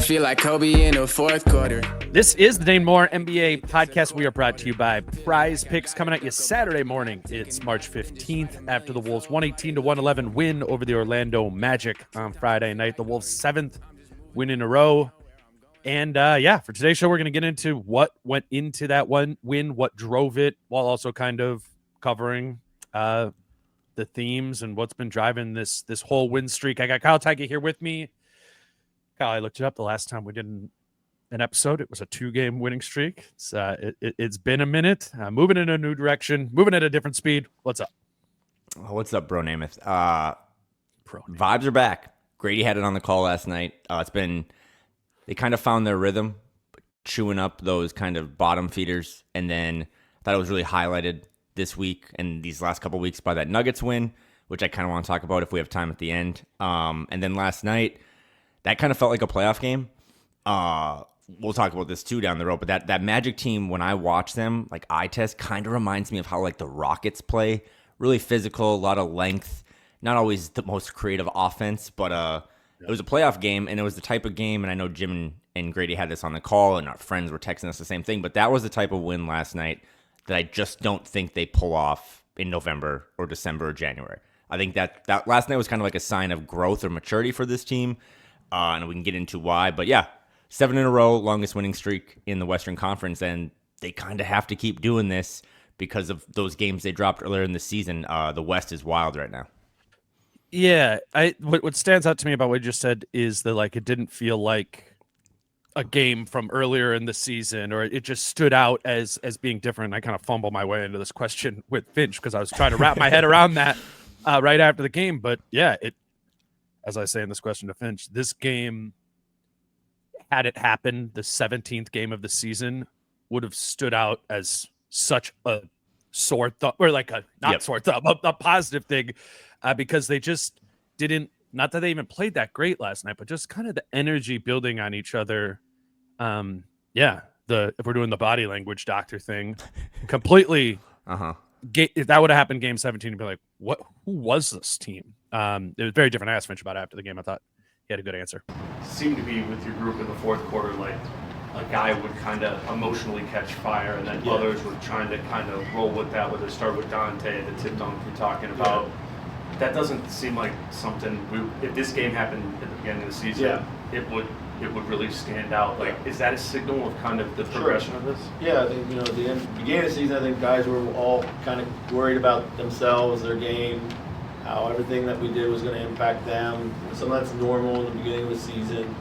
feel like Kobe in the fourth quarter. This is the Dane Moore NBA podcast. We are brought to you by Prize Picks, coming at you Saturday morning. It's March 15th after the Wolves' 118-111 win over the Orlando Magic on Friday night. The Wolves' 7th win in a row. And for today's show, we're going to get into what went into that one win, what drove it, while also kind of covering the themes and what's been driving this whole win streak. I got Kyle Theige here with me. Kyle, I looked it up the last time we did an episode. It was a 2-game winning streak. It's been a minute. Moving in a new direction, moving at a different speed. What's up? What's up, bro Namath? Vibes are back. Grady had it on the call last night. They kind of found their rhythm, chewing up those kind of bottom feeders, and then I thought it was really highlighted this week and these last couple weeks by that Nuggets win, which I kind of want to talk about if we have time at the end. And then last night, that kind of felt like a playoff game. We'll talk about this too down the road, but that Magic team, when I watch them, like eye test, kind of reminds me of how like the Rockets play. Really physical, a lot of length, not always the most creative offense, but it was a playoff game, and it was the type of game, and I know Jim and Grady had this on the call, and our friends were texting us the same thing, but that was the type of win last night that I just don't think they pull off in November or December or January. I think that last night was kind of like a sign of growth or maturity for this team. And we can get into why. But yeah, 7 in a row, longest winning streak in the Western Conference. And they kind of have to keep doing this because of those games they dropped earlier in the season. The West is wild right now. Yeah. What stands out to me about what you just said is that like it didn't feel like a game from earlier in the season, or it just stood out as being different. I kind of fumbled my way into this question with Finch because I was trying to wrap my head around that right after the game. But yeah, as I say in this question to Finch, this game, had it happened, the 17th game of the season, would have stood out as such a sore thumb, or like sore thumb, a positive thing, because they just didn't, not that they even played that great last night, but just kind of the energy building on each other. If we're doing the body language doctor thing, completely. If that would have happened game 17, you'd be like, what? Who was this team? It was very different. I asked Finch about it after the game. I thought he had a good answer. Seemed to be with your group in the fourth quarter, like a guy would kind of emotionally catch fire, and then others were trying to kind of roll with that, whether it started with Dante, the tip dunk you're talking about. Yeah. That doesn't seem like something, if this game happened at the beginning of the season, it would really stand out. Like, is that a signal of kind of the progression of this? Yeah, I think, at the beginning of the season, I think guys were all kind of worried about themselves, their game, how everything that we did was going to impact them. Some of that's normal in the beginning of the season.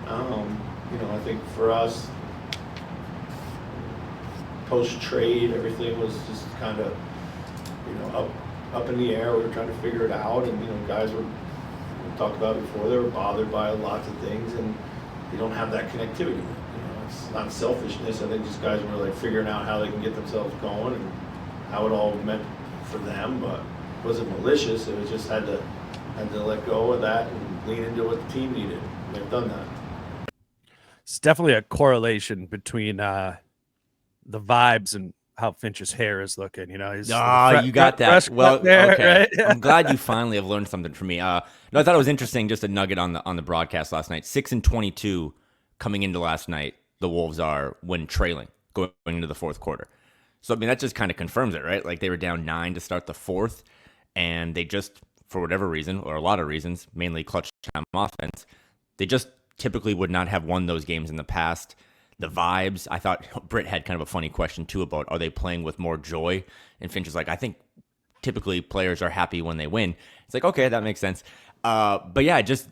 I think for us, post-trade, everything was just kind of, up in the air. We were trying to figure it out, and, guys were, we talked about it before, they were bothered by lots of things, and they don't have that connectivity. It's not selfishness. I think just guys were like figuring out how they can get themselves going and how it all meant for them, but it wasn't malicious. It was just had to let go of that and lean into what the team needed. And they've done that. It's definitely a correlation between the vibes and how Finch's hair is looking. You got that. Well, there, okay. Right? I'm glad you finally have learned something from me. I thought it was interesting, just a nugget on the broadcast last night. 6-22 coming into last night, the Wolves are when trailing, going into the fourth quarter. So, I mean, that just kind of confirms it, right? Like, they were down 9 to start the fourth, and they just, for whatever reason, or a lot of reasons, mainly clutch time offense, they just typically would not have won those games in the past. The vibes, I thought Britt had kind of a funny question, too, about are they playing with more joy? And Finch is like, I think typically players are happy when they win. It's like, okay, that makes sense. But yeah, just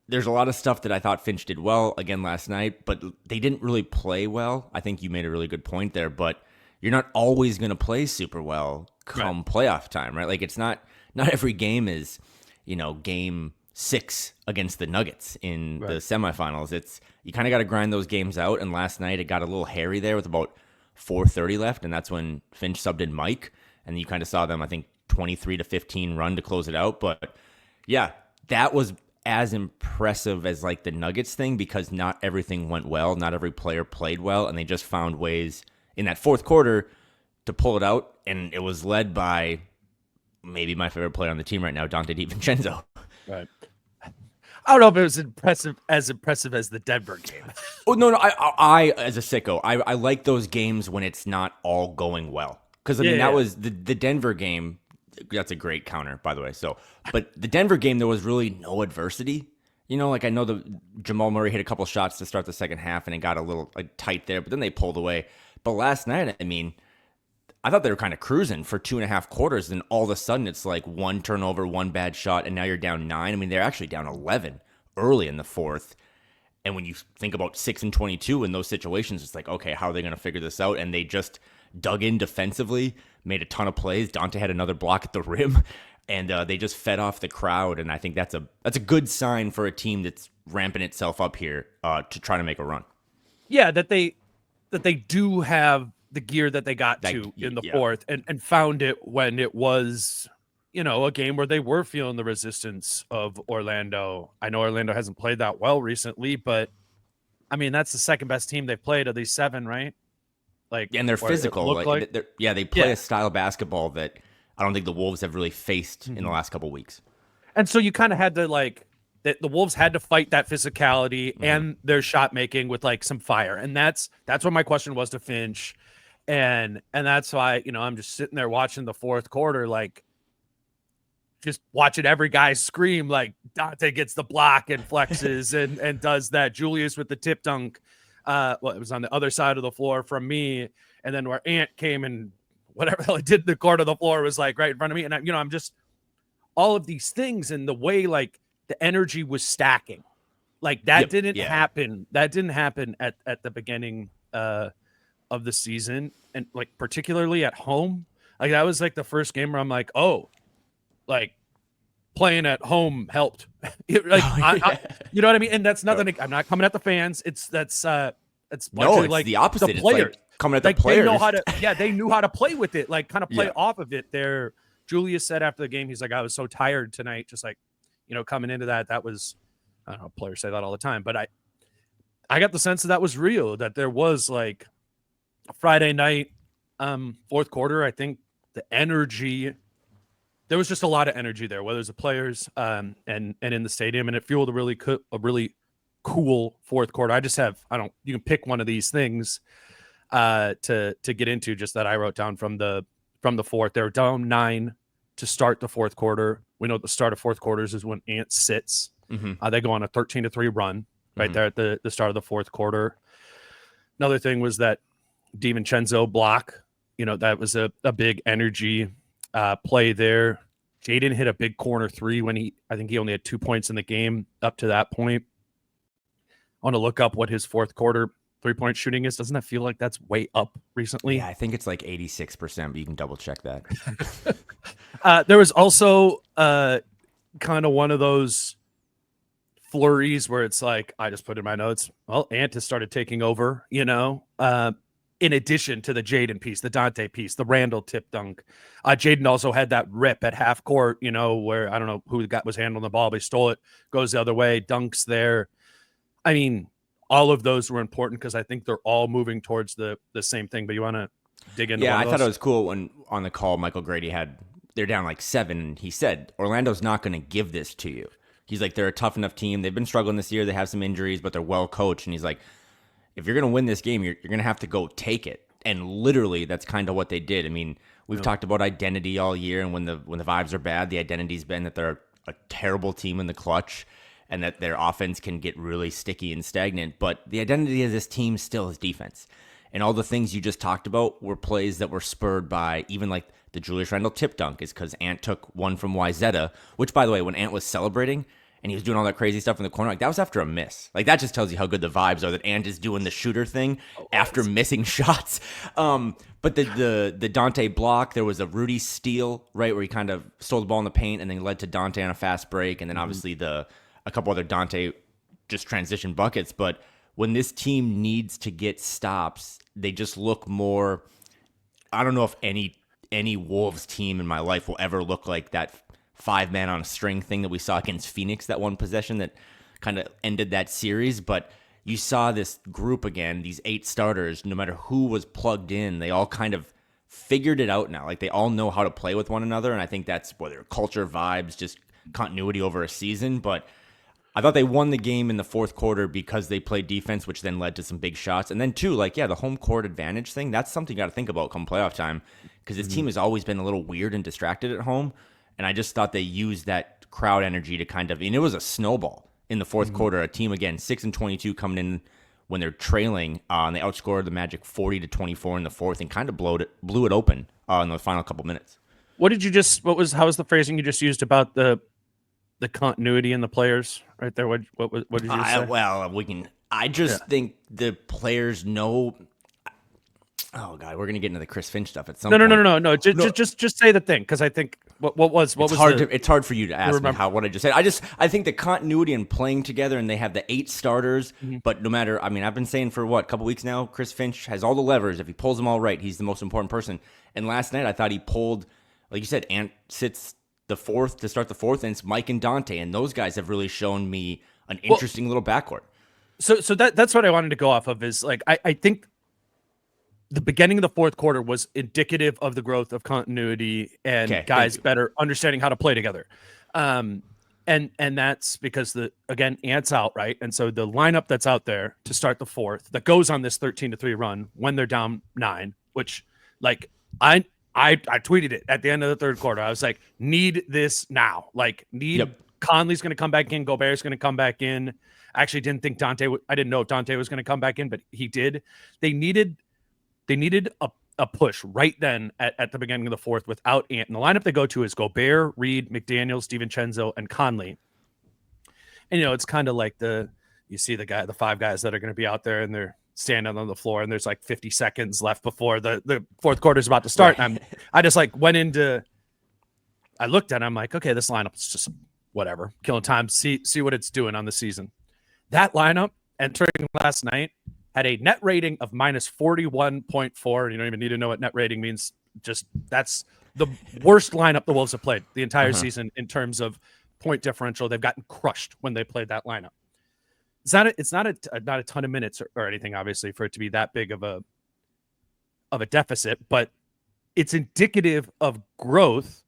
there's a lot of stuff that I thought Finch did well again last night, but they didn't really play well. I think you made a really good point there, but you're not always going to play super well come playoff time, right? Like, it's not every game is, game 6 against the Nuggets in the semifinals. It's, you kind of got to grind those games out, and last night it got a little hairy there with about 4:30 left, and that's when Finch subbed in Mike, and you kind of saw them, I think, 23-15 run to close it out. But yeah, that was as impressive as like the Nuggets thing, because not everything went well, not every player played well, and they just found ways in that fourth quarter to pull it out, and it was led by maybe my favorite player on the team right now, Dante DiVincenzo. Right. I don't know if it was impressive as the Denver game. Oh no, I as a sicko, I like those games when it's not all going well. Because I mean that was the Denver game. That's a great counter, by the way. So, but the Denver game, there was really no adversity. You know, like I know the Jamal Murray hit a couple shots to start the second half, and it got a little tight there, but then they pulled away. But last night, I mean, I thought they were kind of cruising for 2.5 quarters, and all of a sudden it's like one turnover, one bad shot, and now you're down 9. I mean, they're actually down 11 early in the fourth. And when you think about 6 and 22 in those situations, it's like, okay, how are they going to figure this out? And they just dug in defensively, made a ton of plays. Dante had another block at the rim, and they just fed off the crowd. And I think that's a good sign for a team that's ramping itself up here to try to make a run. Yeah, that they do have the gear that they got to in the fourth and found it when it was, a game where they were feeling the resistance of Orlando. I know Orlando hasn't played that well recently, but I mean, that's the second best team they've played of these 7, right? And they're physical. They play a style of basketball that I don't think the Wolves have really faced in the last couple of weeks. And so you kind of had to the Wolves had to fight that physicality and their shot making with some fire. And that's what my question was to Finch. And that's why, I'm just sitting there watching the fourth quarter, just watching every guy scream, Dante gets the block and flexes and does that. Julius with the tip dunk. It was on the other side of the floor from me. And then where Ant came and whatever the hell he did in the corner of the floor was right in front of me. And I'm just all of these things and the way the energy was stacking. Didn't happen. That didn't happen at the beginning of the season, and particularly at home. That was the first game where I'm playing at home helped. You know what I mean? And that's nothing. I'm not coming at the fans. It's the opposite. The players coming at the players. They know how to. Yeah, they knew how to play with it. Kind of play off of it. There, Julius said after the game, he's I was so tired tonight. Just coming into that was, I don't know. Players say that all the time, but I got the sense that was real. That there was a Friday night, fourth quarter. I think the energy. There was just a lot of energy there, whether it's the players and in the stadium, and it fueled a really cool fourth quarter. You can pick one of these things to get into, just that I wrote down from the fourth. They were down 9 to start the fourth quarter. We know the start of fourth quarters is when Ant sits. They go on a 13-3 run right there at the start of the fourth quarter. Another thing was that DiVincenzo block. That was a big energy play there. Jaden hit a big corner 3 when I think he only had 2 points in the game up to that point. I want to look up what his fourth quarter 3-point shooting is. Doesn't that feel like that's way up recently? Yeah, I think it's 86%, but you can double check that. There was also kind of one of those flurries where it's I just put in my notes, well, Ant has started taking over, in addition to the Jaden piece, the Dante piece, the Randall tip dunk. Jaden also had that rip at half court, where I don't know who was handling the ball, but he stole it, goes the other way, dunks there. I mean, all of those were important because I think they're all moving towards the same thing. But you want to dig into I thought it was cool when on the call, Michael Grady they're down 7, and he said, Orlando's not going to give this to you. He's they're a tough enough team. They've been struggling this year. They have some injuries, but they're well coached. And he's if you're going to win this game, you're going to have to go take it. And literally, that's kind of what they did. I mean, we've talked about identity all year, and when the vibes are bad, the identity's been that they're a terrible team in the clutch and that their offense can get really sticky and stagnant. But the identity of this team still is defense. And all the things you just talked about were plays that were spurred by even the Julius Randle tip dunk is because Ant took one from Wyzetta, which, by the way, when Ant was celebrating, and he was doing all that crazy stuff in the corner, that was after a miss. That just tells you how good the vibes are, that Ant is doing the shooter thing after missing shots. But the Dante block, there was a Rudy steal, right, where he kind of stole the ball in the paint and then led to Dante on a fast break, and then obviously a couple other Dante just transition buckets. But when this team needs to get stops, they just look more. I don't know if any Wolves team in my life will ever look like that 5-man on a string thing that we saw against Phoenix, that one possession that kind of ended that series. But you saw this group again, these 8 starters, no matter who was plugged in, they all kind of figured it out now. They all know how to play with one another. And I think that's whether culture, vibes, just continuity over a season. But I thought they won the game in the fourth quarter because they played defense, which then led to some big shots. And then, too, like, yeah, the home court advantage thing, that's something you got to think about come playoff time because this team has always been a little weird and distracted at home. And I just thought they used that crowd energy to kind of, and it was a snowball in the fourth quarter. A team, again, 6-22 coming in when they're trailing, and they outscored the Magic 40-24 in the fourth and kind of blew it open in the final couple minutes. How was the phrasing you just used about the continuity in the players right there? What did you say? Well, I just think the players know. Oh God, we're gonna get into the Chris Finch stuff at some point. No. Just say the thing because I think it's hard for you to ask me what I just said. I think the continuity and playing together, and they have the 8 starters. But no matter, I mean, I've been saying for a couple weeks now, Chris Finch has all the levers. If he pulls them all right, he's the most important person. And last night, I thought he pulled, like you said, Ant sits the fourth to start the fourth, and it's Mike and Dante, and those guys have really shown me an interesting little backcourt. So that's what I wanted to go off of is like I think the beginning of the fourth quarter was indicative of the growth of continuity and guys better understanding how to play together. And that's because Ant's out, right? And so the lineup that's out there to start the fourth that goes on this 13-3 run when they're down 9, which like I tweeted it at the end of the third quarter. I was like, need this now. Like, Conley's going to come back in. Gobert's going to come back in. I actually didn't think I didn't know if Dante was going to come back in, but he did. They needed a push right then at the beginning of the fourth without Ant. And the lineup they go to is Gobert, Reed, McDaniels, DiVincenzo, and Conley. And, it's kind of like you see the 5 guys that are going to be out there and they're standing on the floor and there's like 50 seconds left before the fourth quarter is about to start. Right. And I just like I looked at it, I'm like, okay, this lineup is just whatever, killing time, see what it's doing on the season. That lineup entering last night had a net rating of minus 41.4. You don't even need to know what net rating means. Just that's the worst lineup the Wolves have played the entire season in terms of point differential. They've gotten crushed when they played that lineup. It's not a ton of minutes or anything, obviously, for it to be that big of a deficit, but it's indicative of growth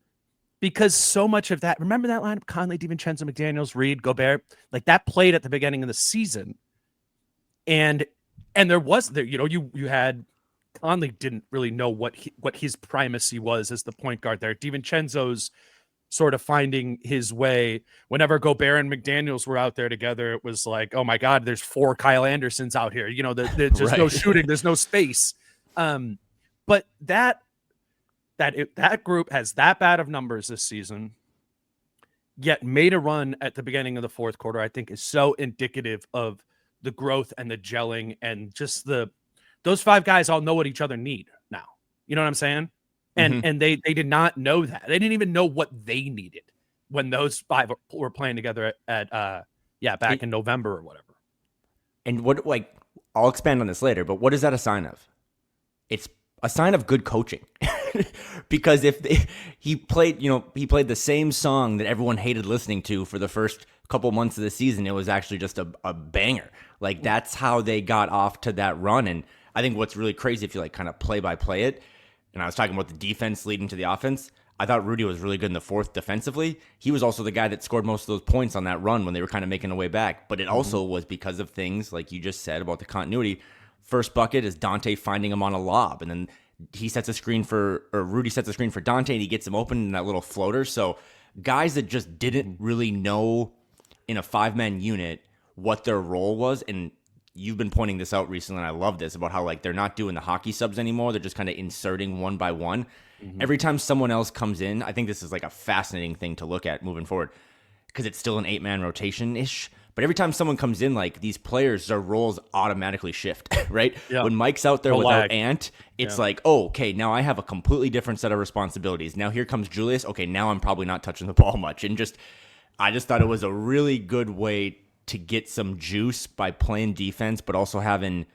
because so much of that, remember that lineup, Conley, DiVincenzo, McDaniels, Reed, Gobert, like that played at the beginning of the season. And you had Conley didn't really know what his primacy was as the point guard there. DiVincenzo's sort of finding his way. Whenever Gobert and McDaniels were out there together, it was like, oh my God, there's 4 Kyle Andersons out here. There's just no shooting, there's no space. But that group has that bad of numbers this season, yet made a run at the beginning of the fourth quarter, I think is so indicative of the growth and the gelling and just those 5 guys all know what each other need now. You know what I'm saying? And they did not know that. They didn't even know what they needed when those 5 were playing together at back in November or whatever. And I'll expand on this later, but what is that a sign of? It's a sign of good coaching. Because he played the same song that everyone hated listening to for the first couple months of the season. It was actually just a banger. Like that's how they got off to that run. And I think what's really crazy if you kind of play by play it, and I was talking about the defense leading to the offense, I thought Rudy was really good in the fourth defensively. He was also the guy that scored most of those points on that run when they were kind of making their way back. But it also was because of things like you just said about the continuity. First bucket is Dante finding him on a lob, and then Rudy sets a screen for Dante, and he gets him open in that little floater. So guys that just didn't really know in a 5-man unit what their role was, and you've been pointing this out recently, and I love this, about how they're not doing the hockey subs anymore. They're just kind of inserting one by one. Every time someone else comes in, I think this is a fascinating thing to look at moving forward because it's still an 8-man rotation-ish. But every time someone comes in, these players, their roles automatically shift, right? Yeah. When Mike's out there without Ant, it's okay, now I have a completely different set of responsibilities. Now here comes Julius. Okay, now I'm probably not touching the ball much. And I just thought it was a really good way to get some juice by playing defense, but also having,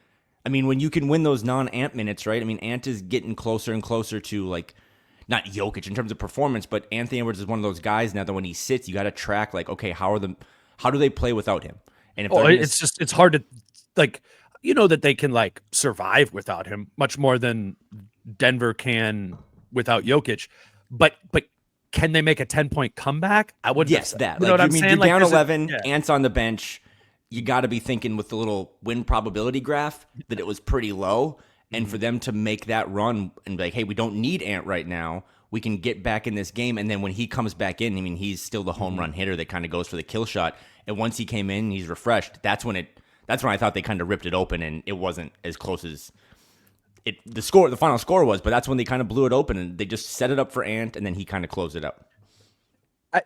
when you can win those non-Ant minutes, right? Ant is getting closer and closer to not Jokic in terms of performance, but Anthony Edwards is one of those guys now that when he sits, you got to track okay, how do they play without him? And if it's hard to that they can survive without him much more than Denver can without Jokic, but can they make a 10-point comeback? I wouldn't. Yes, that. You know what I'm saying? You're down Like, 11, Ant's on the bench. You got to be thinking with the little win probability graph that it was pretty low. And for them to make that run and be like, hey, we don't need Ant right now. We can get back in this game. And then when he comes back in, I mean, he's still the home run hitter that kind of goes for the kill shot. And once he came in, he's refreshed. That's when I thought they kind of ripped it open, and it wasn't as close as the final score was. But that's when they kind of blew it open, and they just set it up for Ant, and then he kind of closed it out.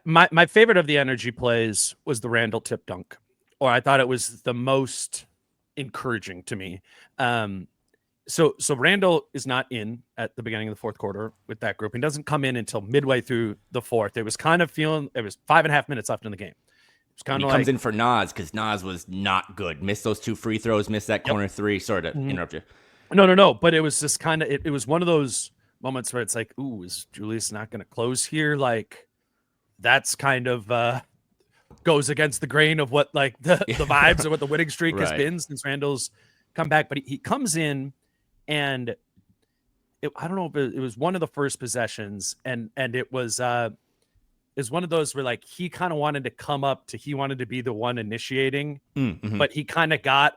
My favorite of the energy plays was the Randall tip dunk, or I thought it was the most encouraging to me. So Randall is not in at the beginning of the fourth quarter with that group. He doesn't come in until midway through the fourth. It was kind of feeling it was 5.5 minutes left in the game. It was kind of comes in for Nas because Nas was not good. Missed those 2 free throws, missed that corner 3. Sorry to interrupt you. No. But it was just kind of it was one of those moments where it's like, ooh, is Julius not going to close here? Like that's kind of goes against the grain of what like the vibes of what the winning streak has been since Randall's come back. But he comes in. And I don't know if it was one of the first possessions, and it was one of those where like he kind of wanted to come up he wanted to be the one initiating, but he kind of got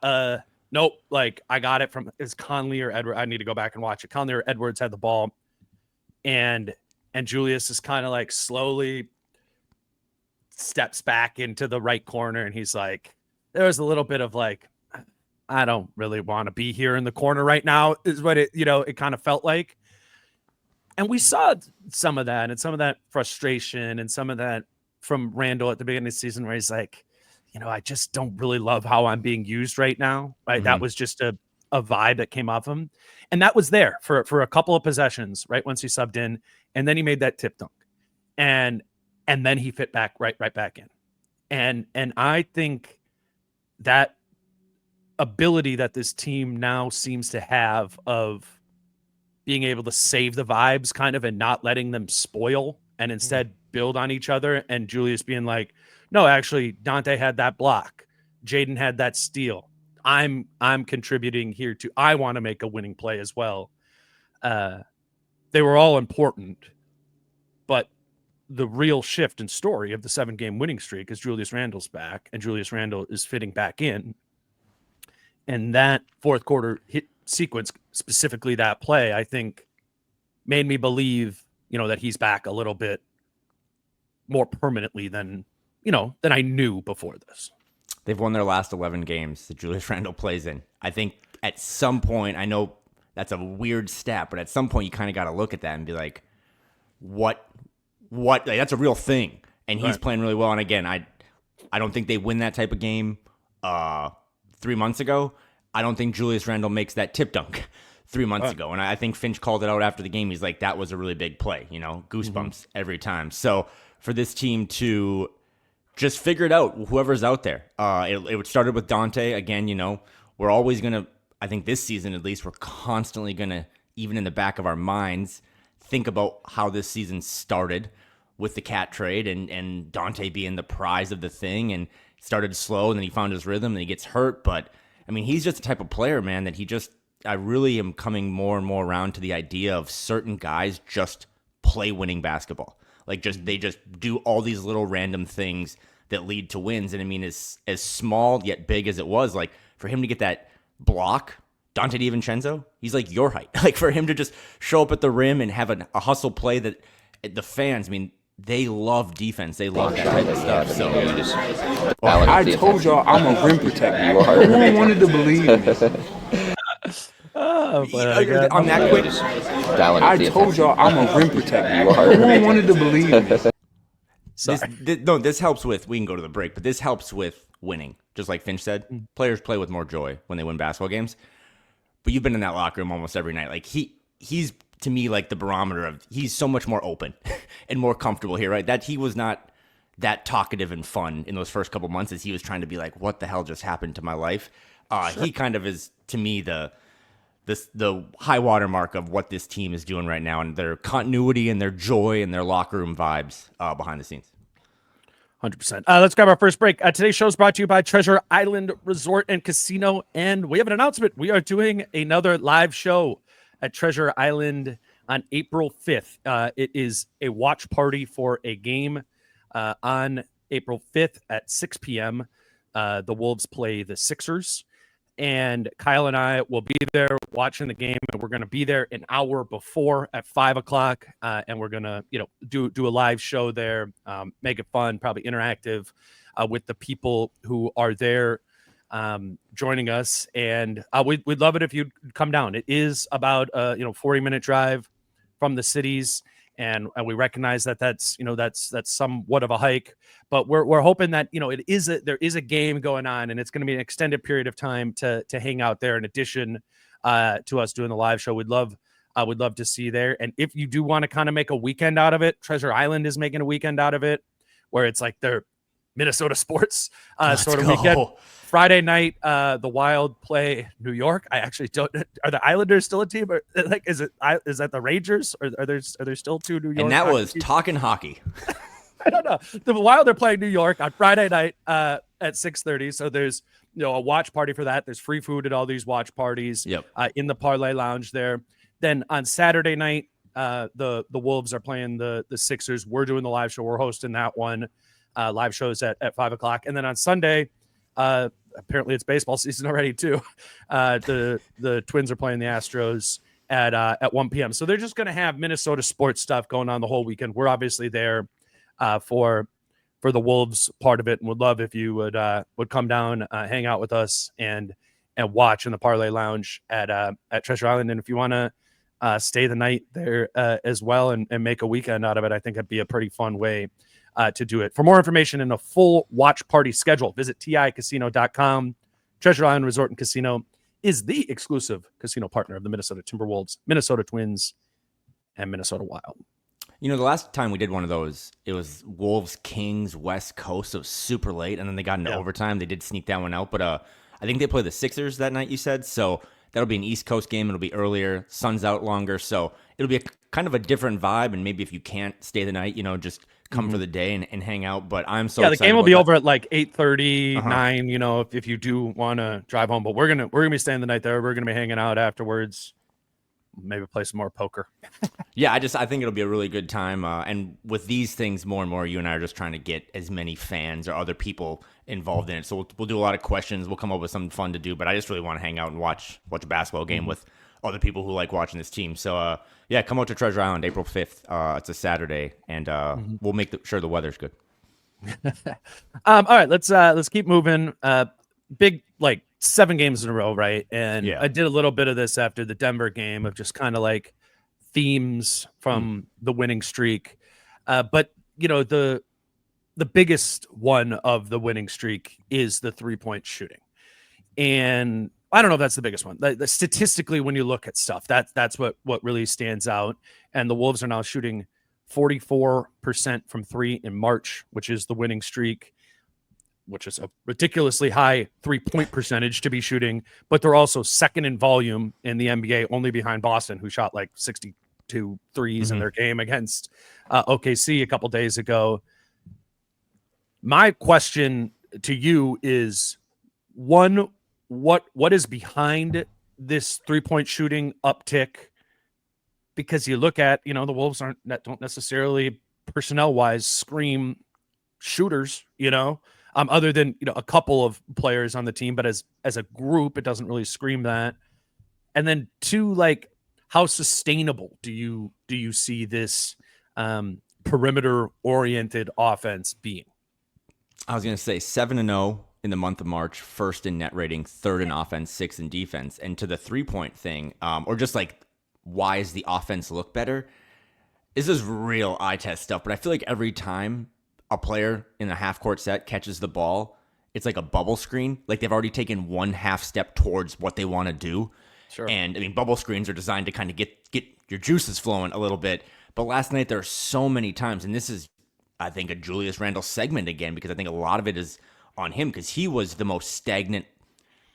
nope, like I got it from is Conley or Edwards. I need to go back and watch it. Conley or Edwards had the ball, and Julius is kind of like slowly steps back into the right corner, and he's like, there was a little bit of like, I don't really want to be here in the corner right now is what it kind of felt like. And we saw some of that and some of that frustration and some of that from Randall at the beginning of the season where he's like, I just don't really love how I'm being used right now. Right. That was just a vibe that came off him. And that was there for a couple of possessions, right? Once he subbed in, and then he made that tip dunk and then he fit back right back in. And I think that ability that this team now seems to have of being able to save the vibes kind of and not letting them spoil and instead build on each other, and Julius being like, no, actually Dante had that block, Jaden had that steal, I'm contributing here too, I want to make a winning play as well. They were all important, but the real shift in story of the 7-game winning streak is Julius Randle's back, and Julius Randle is fitting back in. And that fourth quarter hit sequence, specifically that play, I think made me believe, that he's back a little bit more permanently than I knew before this. They've won their last 11 games that Julius Randle plays in. I think at some point, I know that's a weird stat, but at some point you kind of got to look at that and be like, what, like, that's a real thing. And he's playing really well. And again, I don't think they win that type of game 3 months ago. I don't think Julius Randle makes that tip dunk 3 months ago. And I think Finch called it out after the game. He's like, that was a really big play, goosebumps every time. So for this team to just figure it out, whoever's out there, it started with Dante. Again, we're always going to, I think this season at least, we're constantly going to, even in the back of our minds, think about how this season started with the Cat trade and Dante being the prize of the thing, and started slow, and then he found his rhythm, and he gets hurt. But, I mean, he's just the type of player, man, that I really am coming more and more around to the idea of certain guys just play winning basketball. Like, they just do all these little random things that lead to wins. And, I mean, as small yet big as it was, like, for him to get that block, Dante DiVincenzo, he's like your height. Like, for him to just show up at the rim and have a hustle play that the fans, I mean, they love defense. They love that type of stuff. So I told y'all I'm a rim protector. No one wanted to believe me. On that quick, I told y'all I'm a rim protector. No one wanted to believe me. This helps with, we can go to the break, but this helps with winning. Just like Finch said, players play with more joy when they win basketball games. But you've been in that locker room almost every night. Like, he's to me like the barometer of, he's so much more open and more comfortable here, right? That he was not that talkative and fun in those first couple months as he was trying to be like, what the hell just happened to my life? Sure. He kind of is, to me, the high water mark of what this team is doing right now, and their continuity and their joy and their locker room vibes behind the scenes. 100%. Let's grab our first break. Today's show is brought to you by Treasure Island Resort and Casino, and we have an announcement. We are doing another live show at Treasure Island on April 5th. It is a watch party for a game on April 5th at 6 p.m. The Wolves play the Sixers, and Kyle and I will be there watching the game, and we're going to be there an hour before at 5 o'clock, and we're going to, do a live show there, make it fun, probably interactive with the people who are there joining us. And we'd love it if you'd come down. It is about 40-minute drive from the cities, and we recognize that's somewhat of a hike, but we're hoping that there is a game going on, and it's going to be an extended period of time to hang out there in addition to us doing the live show. We'd love to see you there. And if you do want to kind of make a weekend out of it, Treasure Island is making a weekend out of it, where it's like their Minnesota sports sort of weekend. Friday night, the Wild play New York. I actually don't. Are the Islanders still a team? Or is that the Rangers? Or are there still two New York? And that was talking hockey. I don't know. The Wild are playing New York on Friday night at 6:30. So there's a watch party for that. There's free food at all these watch parties. Yep. In the Parlay Lounge there. Then on Saturday night, the Wolves are playing the Sixers. We're doing the live show. We're hosting that one. Live shows at 5 o'clock. And then on Sunday, apparently it's baseball season already too. The Twins are playing the Astros at 1 p.m. So they're just going to have Minnesota sports stuff going on the whole weekend. We're obviously there for the Wolves part of it, and would love if you would come down, hang out with us, and watch in the Parlay Lounge at Treasure Island. And if you want to stay the night there as well and make a weekend out of it, I think that'd be a pretty fun way to do it. For more information and a full watch party schedule, visit ticasino.com. Treasure Island Resort and Casino is the exclusive casino partner of the Minnesota Timberwolves, Minnesota Twins, and Minnesota Wild. The last time we did one of those, it was Wolves Kings West Coast, so super late, and then they got into overtime. They did sneak that one out, but I think they play the Sixers that night, you said, so that'll be an East Coast game. It'll be earlier, sun's out longer, so it'll be kind of a different vibe, and maybe if you can't stay the night, just come for the day and hang out. But I'm so excited. The game will be over at like 8:30, 9, if you do want to drive home. But we're gonna be staying the night there. We're gonna be hanging out afterwards. Maybe play some more poker. Yeah, I think it'll be a really good time. And with these things, more and more, you and I are just trying to get as many fans or other people involved in it. So we'll do a lot of questions. We'll come up with something fun to do. But I just really want to hang out and watch a basketball game with other people who like watching this team. So come out to Treasure Island April 5th. It's a Saturday, and we'll make sure the weather's good. All right, let's keep moving. Big 7 games in a row, right? And I did a little bit of this after the Denver game of just kind of like themes from the winning streak. But the biggest one of the winning streak is the 3-point shooting. And I don't know if that's the biggest one. Statistically, when you look at stuff, that's what really stands out. And the Wolves are now shooting 44% from 3 in March, which is the winning streak, which is a ridiculously high 3-point percentage to be shooting. But they're also second in volume in the NBA, only behind Boston, who shot like 62 threes in their game against OKC a couple days ago. My question to you is, one, what is behind this 3-point shooting uptick? Because you look at, the Wolves don't necessarily personnel wise scream shooters, other than, a couple of players on the team, but as a group, it doesn't really scream that. And then 2, how sustainable do you see this perimeter oriented offense being? I was going to say 7-0 in the month of March, 1st in net rating, 3rd in offense, 6th in defense. And to the 3-point thing, or just why does the offense look better? This is real eye test stuff, but I feel like every time a player in a half-court set catches the ball, it's like a bubble screen. Like they've already taken one half step towards what they want to do. Sure. And bubble screens are designed to kind of get your juices flowing a little bit. But last night there are so many times, and this is, I think, a Julius Randle segment again, because I think a lot of it is on him, because he was the most stagnant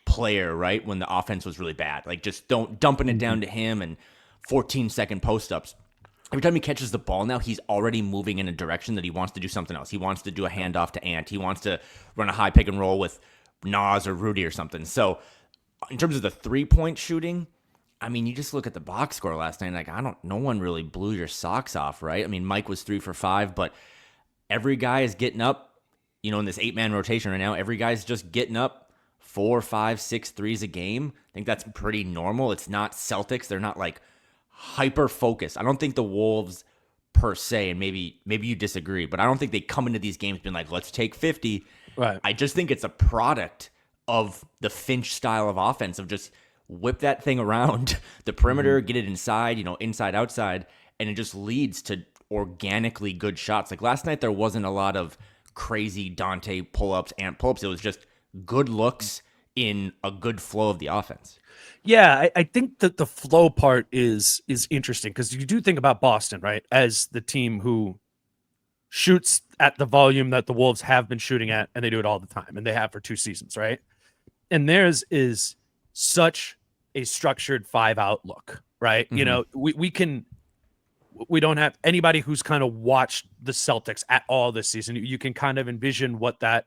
player, right, when the offense was really bad. Just dumping it down to him and 14-second post-ups. Every time he catches the ball now, he's already moving in a direction that he wants to do something else. He wants to do a handoff to Ant. He wants to run a high pick and roll with Nas or Rudy or something. So in terms of the 3-point shooting, I mean, you just look at the box score last night. Like, no one really blew your socks off, right? I mean, Mike was 3 for 5, but every guy is getting up, in this 8-man rotation right now. Every guy's just getting up 4, 5, 6 threes a game. I think that's pretty normal. It's not Celtics. They're not like hyper focused. I don't think the Wolves per se, and maybe you disagree, but I don't think they come into these games being like, let's take 50. Right. I just think it's a product of the Finch style of offense of just whip that thing around the perimeter, get it inside, inside, outside, and it just leads to organically good shots. Like last night, there wasn't a lot of crazy Dante pull-ups, Ant pull-ups. It was just good looks in a good flow of the offense. Yeah, I think that the flow part is interesting because you do think about Boston, right, as the team who shoots at the volume that the Wolves have been shooting at, and they do it all the time, and they have for 2 seasons, right? And theirs is such a structured 5-out look, right? Mm-hmm. We don't have anybody who's kind of watched the Celtics at all this season. You can kind of envision what that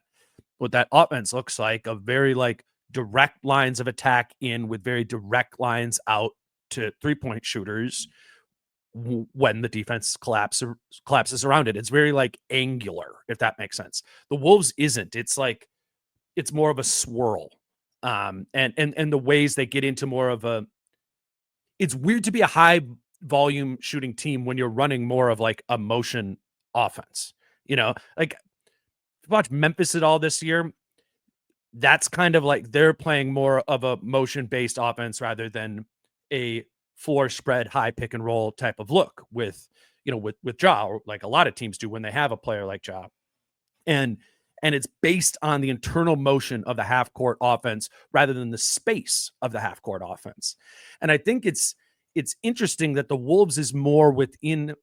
offense looks like, of very like direct lines of attack in with very direct lines out to 3-point shooters when the defense collapses around it. It's very like angular, if that makes sense. The Wolves isn't. It's like it's more of a swirl. And the ways they get into more of a, it's weird to be a high volume shooting team when you're running more of like a motion offense. Like if you watch Memphis at all this year, that's kind of like they're playing more of a motion based offense rather than a floor spread high pick and roll type of look with Ja, or like a lot of teams do when they have a player like Ja. And it's based on the internal motion of the half court offense rather than the space of the half court offense. And I think it's interesting that the Wolves is more within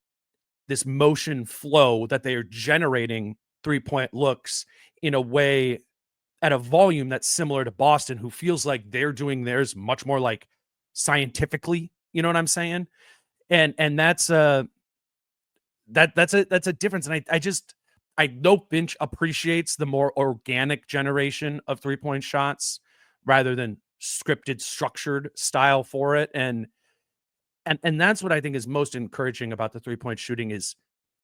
this motion flow, that they are generating 3-point looks in a way at a volume that's similar to Boston, who feels like they're doing theirs much more like scientifically, you know what I'm saying? And that's a difference. And I know Finch appreciates the more organic generation of 3-point shots rather than scripted, structured style for it. And that's what I think is most encouraging about the 3-point shooting is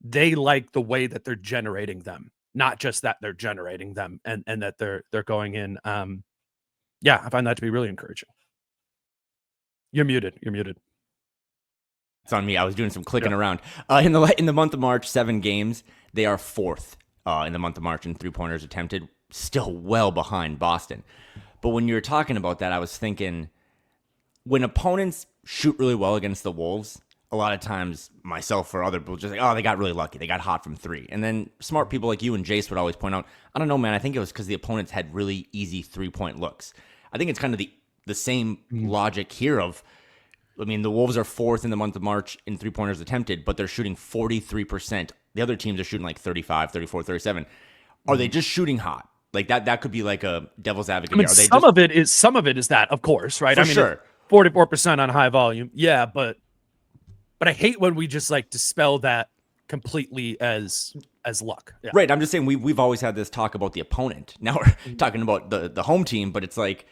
they like the way that they're generating them, not just that they're generating them and that they're going in. Yeah, I find that to be really encouraging. You're muted. It's on me. I was doing some clicking around. In the month of March, 7 games, they are 4th in the month of March in 3-pointers attempted, still well behind Boston. But when you were talking about that, I was thinking when opponents shoot really well against the Wolves, a lot of times myself or other people just like, oh, they got really lucky. They got hot from 3. And then smart people like you and Jace would always point out, I don't know, man, I think it was because the opponents had really easy 3-point looks. I think it's kind of the same logic here of, I mean, the Wolves are 4th in the month of March in 3-pointers attempted, but they're shooting 43%. The other teams are shooting like 35, 34, 37. Are they just shooting hot? Like that could be like a devil's advocate. I mean, some of it is that, of course, right? For sure. 44% on high volume. Yeah, but I hate when we just like dispel that completely as luck. Yeah. Right. I'm just saying we've always had this talk about the opponent. Now we're talking about the home team, but it's like,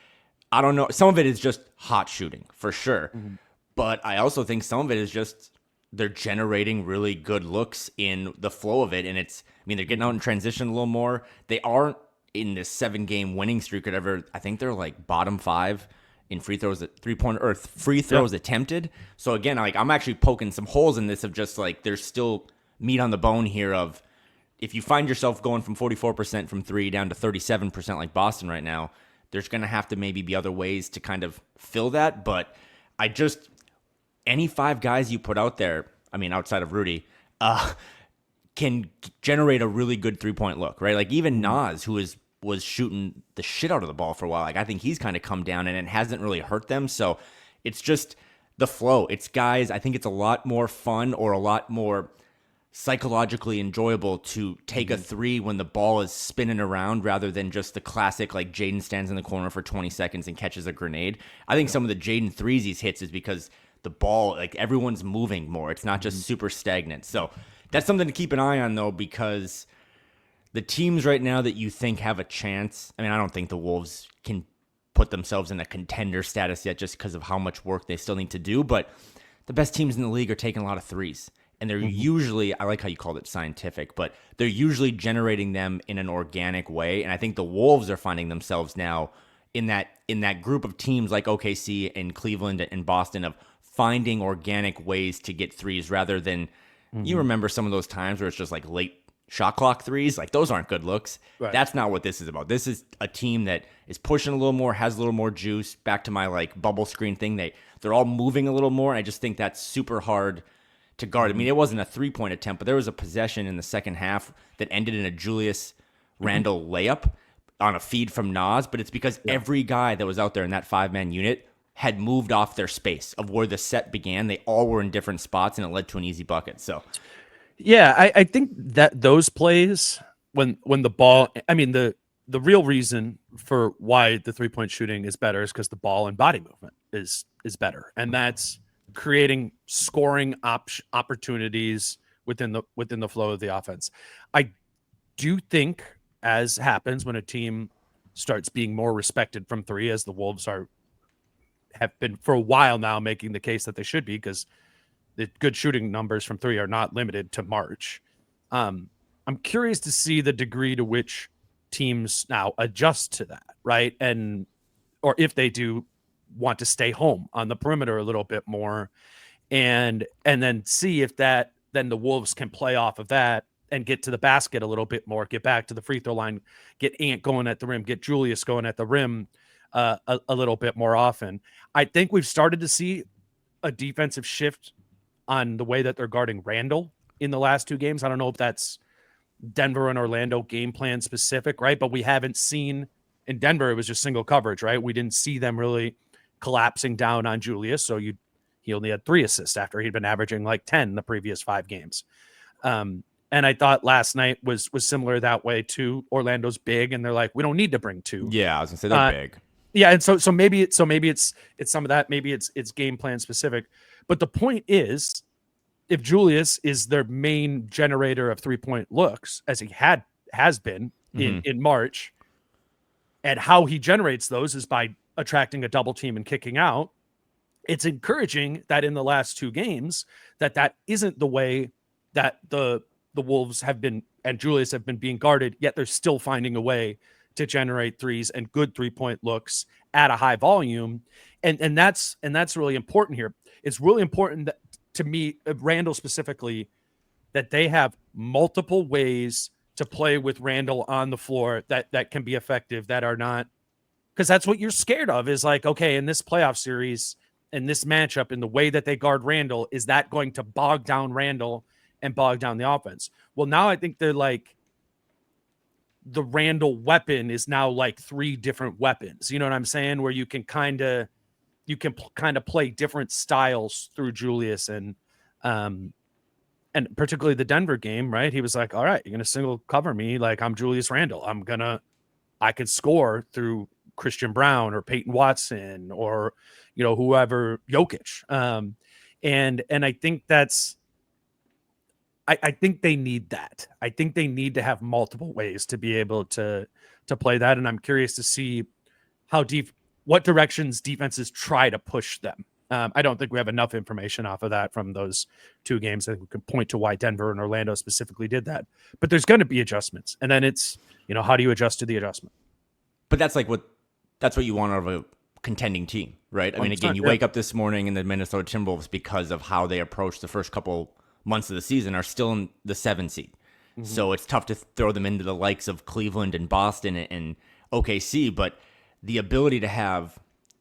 I don't know. Some of it is just hot shooting for sure. Mm-hmm. But I also think some of it is just they're generating really good looks in the flow of it. And they're getting out in transition a little more. They aren't in this 7-game winning streak or whatever. I think they're like bottom 5 in free throws at 3-point or free throws attempted. So again, like I'm actually poking some holes in this of just like there's still meat on the bone here of if you find yourself going from 44% from 3 down to 37% like Boston right now, there's going to have to maybe be other ways to kind of fill that. But any 5 guys you put out there, I mean, outside of Rudy, can generate a really good 3-point look, right? Like even Nas, who was shooting the shit out of the ball for a while, like I think he's kind of come down and it hasn't really hurt them. So it's just the flow. It's guys, I think it's a lot more fun or a lot more psychologically enjoyable to take a 3 when the ball is spinning around rather than just the classic like Jaden stands in the corner for 20 seconds and catches a grenade. I think some of the Jaden threes he's hits is because the ball, like everyone's moving more. It's not just super stagnant. So that's something to keep an eye on though, because the teams right now that you think have a chance, I mean, I don't think the Wolves can put themselves in a contender status yet just because of how much work they still need to do. But the best teams in the league are taking a lot of threes. And they're usually, I like how you called it scientific, but they're usually generating them in an organic way. And I think the Wolves are finding themselves now in that group of teams like OKC and Cleveland and Boston of finding organic ways to get threes rather than you remember some of those times where it's just like late shot clock threes. Like those aren't good looks. Right. That's not what this is about. This is a team that is pushing a little more, has a little more juice. Back to my like bubble screen thing. They're all moving a little more. I just think that's super hard to guard. I mean, it wasn't a 3-point attempt, but there was a possession in the second half that ended in a Julius Randle layup on a feed from Nas, but it's because every guy that was out there in that 5-man unit had moved off their space of where the set began. They all were in different spots, and it led to an easy bucket. So, yeah, I think that those plays when the ball, I mean, the real reason for why the 3-point shooting is better is because the ball and body movement is better, and that's creating scoring opportunities within the flow of the offense. I do think, as happens when a team starts being more respected from three, as the Wolves have been for a while now making the case that they should be, because the good shooting numbers from three are not limited to March. I'm curious to see the degree to which teams now adjust to that, right? Or if they do want to stay home on the perimeter a little bit more, and then see if then the Wolves can play off of that and get to the basket a little bit more, get back to the free throw line, get Ant going at the rim, get Julius going at the rim a little bit more often. I think we've started to see a defensive shift on the way that they're guarding Randle in the last 2 games. I don't know if that's Denver and Orlando game plan specific, right? But we haven't seen in Denver, it was just single coverage, right? We didn't see them really collapsing down on Julius. So he only had 3 assists after he'd been averaging like 10 the previous 5 games. And I thought last night was similar that way too. Orlando's big, and they're like, we don't need to bring 2. yeah, I was gonna say they're big. Yeah, and so maybe it's some of that. Maybe it's game plan specific. But the point is, if Julius is their main generator of 3-point looks, as he has been in March, and how he generates those is by attracting a double team and kicking out. It's encouraging that in the last 2 games that isn't the way that the Wolves have been and Julius have been being guarded, yet they're still finding a way to generate threes and good 3-point looks at a high volume. And that's really important here. It's really important that, to me, Randle specifically, that they have multiple ways to play with Randle on the floor that can be effective, that are not, because that's what you're scared of, is like, okay, in this playoff series, in this matchup, in the way that they guard Randle, is that going to bog down Randle and bog down the offense? Well, now I think they're like, the Randle weapon is now like 3 different weapons. You know what I'm saying? Where you can kind of play different styles through Julius, and particularly the Denver game, right? He was like, all right, you're going to single cover me. Like, I'm Julius Randle. I can score through Christian Brown or Peyton Watson or, whoever, Jokic. And I think I think they need that. I think they need to have multiple ways to be able to play that. And I'm curious to see what directions defenses try to push them. I don't think we have enough information off of that from those 2 games. I think we can point to why Denver and Orlando specifically did that. But there's going to be adjustments. And then it's, how do you adjust to the adjustment? But that's what you want out of a contending team, right? I mean, again, you wake up this morning in the Minnesota Timberwolves, because of how they approach the first couple months of the season, are still in the 7 seed. So it's tough to throw them into the likes of Cleveland and Boston and OKC, but the ability to have,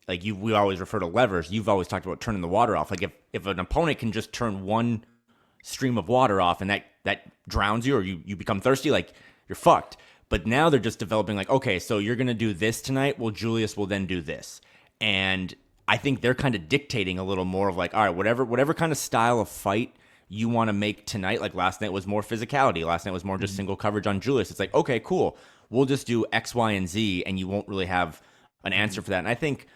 like, we always refer to levers. You've always talked about turning the water off. Like, if an opponent can just turn one stream of water off and that drowns you, or you become thirsty, like, you're fucked. But now they're just developing, like, okay, so you're going to do this tonight. Well, Julius will then do this. And I think they're kind of dictating a little more of like, all right, whatever kind of style of fight you want to make tonight. Like last night was more physicality. Last night was more just single coverage on Julius. It's like, okay, cool. We'll just do X, Y, and Z, and you won't really have an answer for that. And I think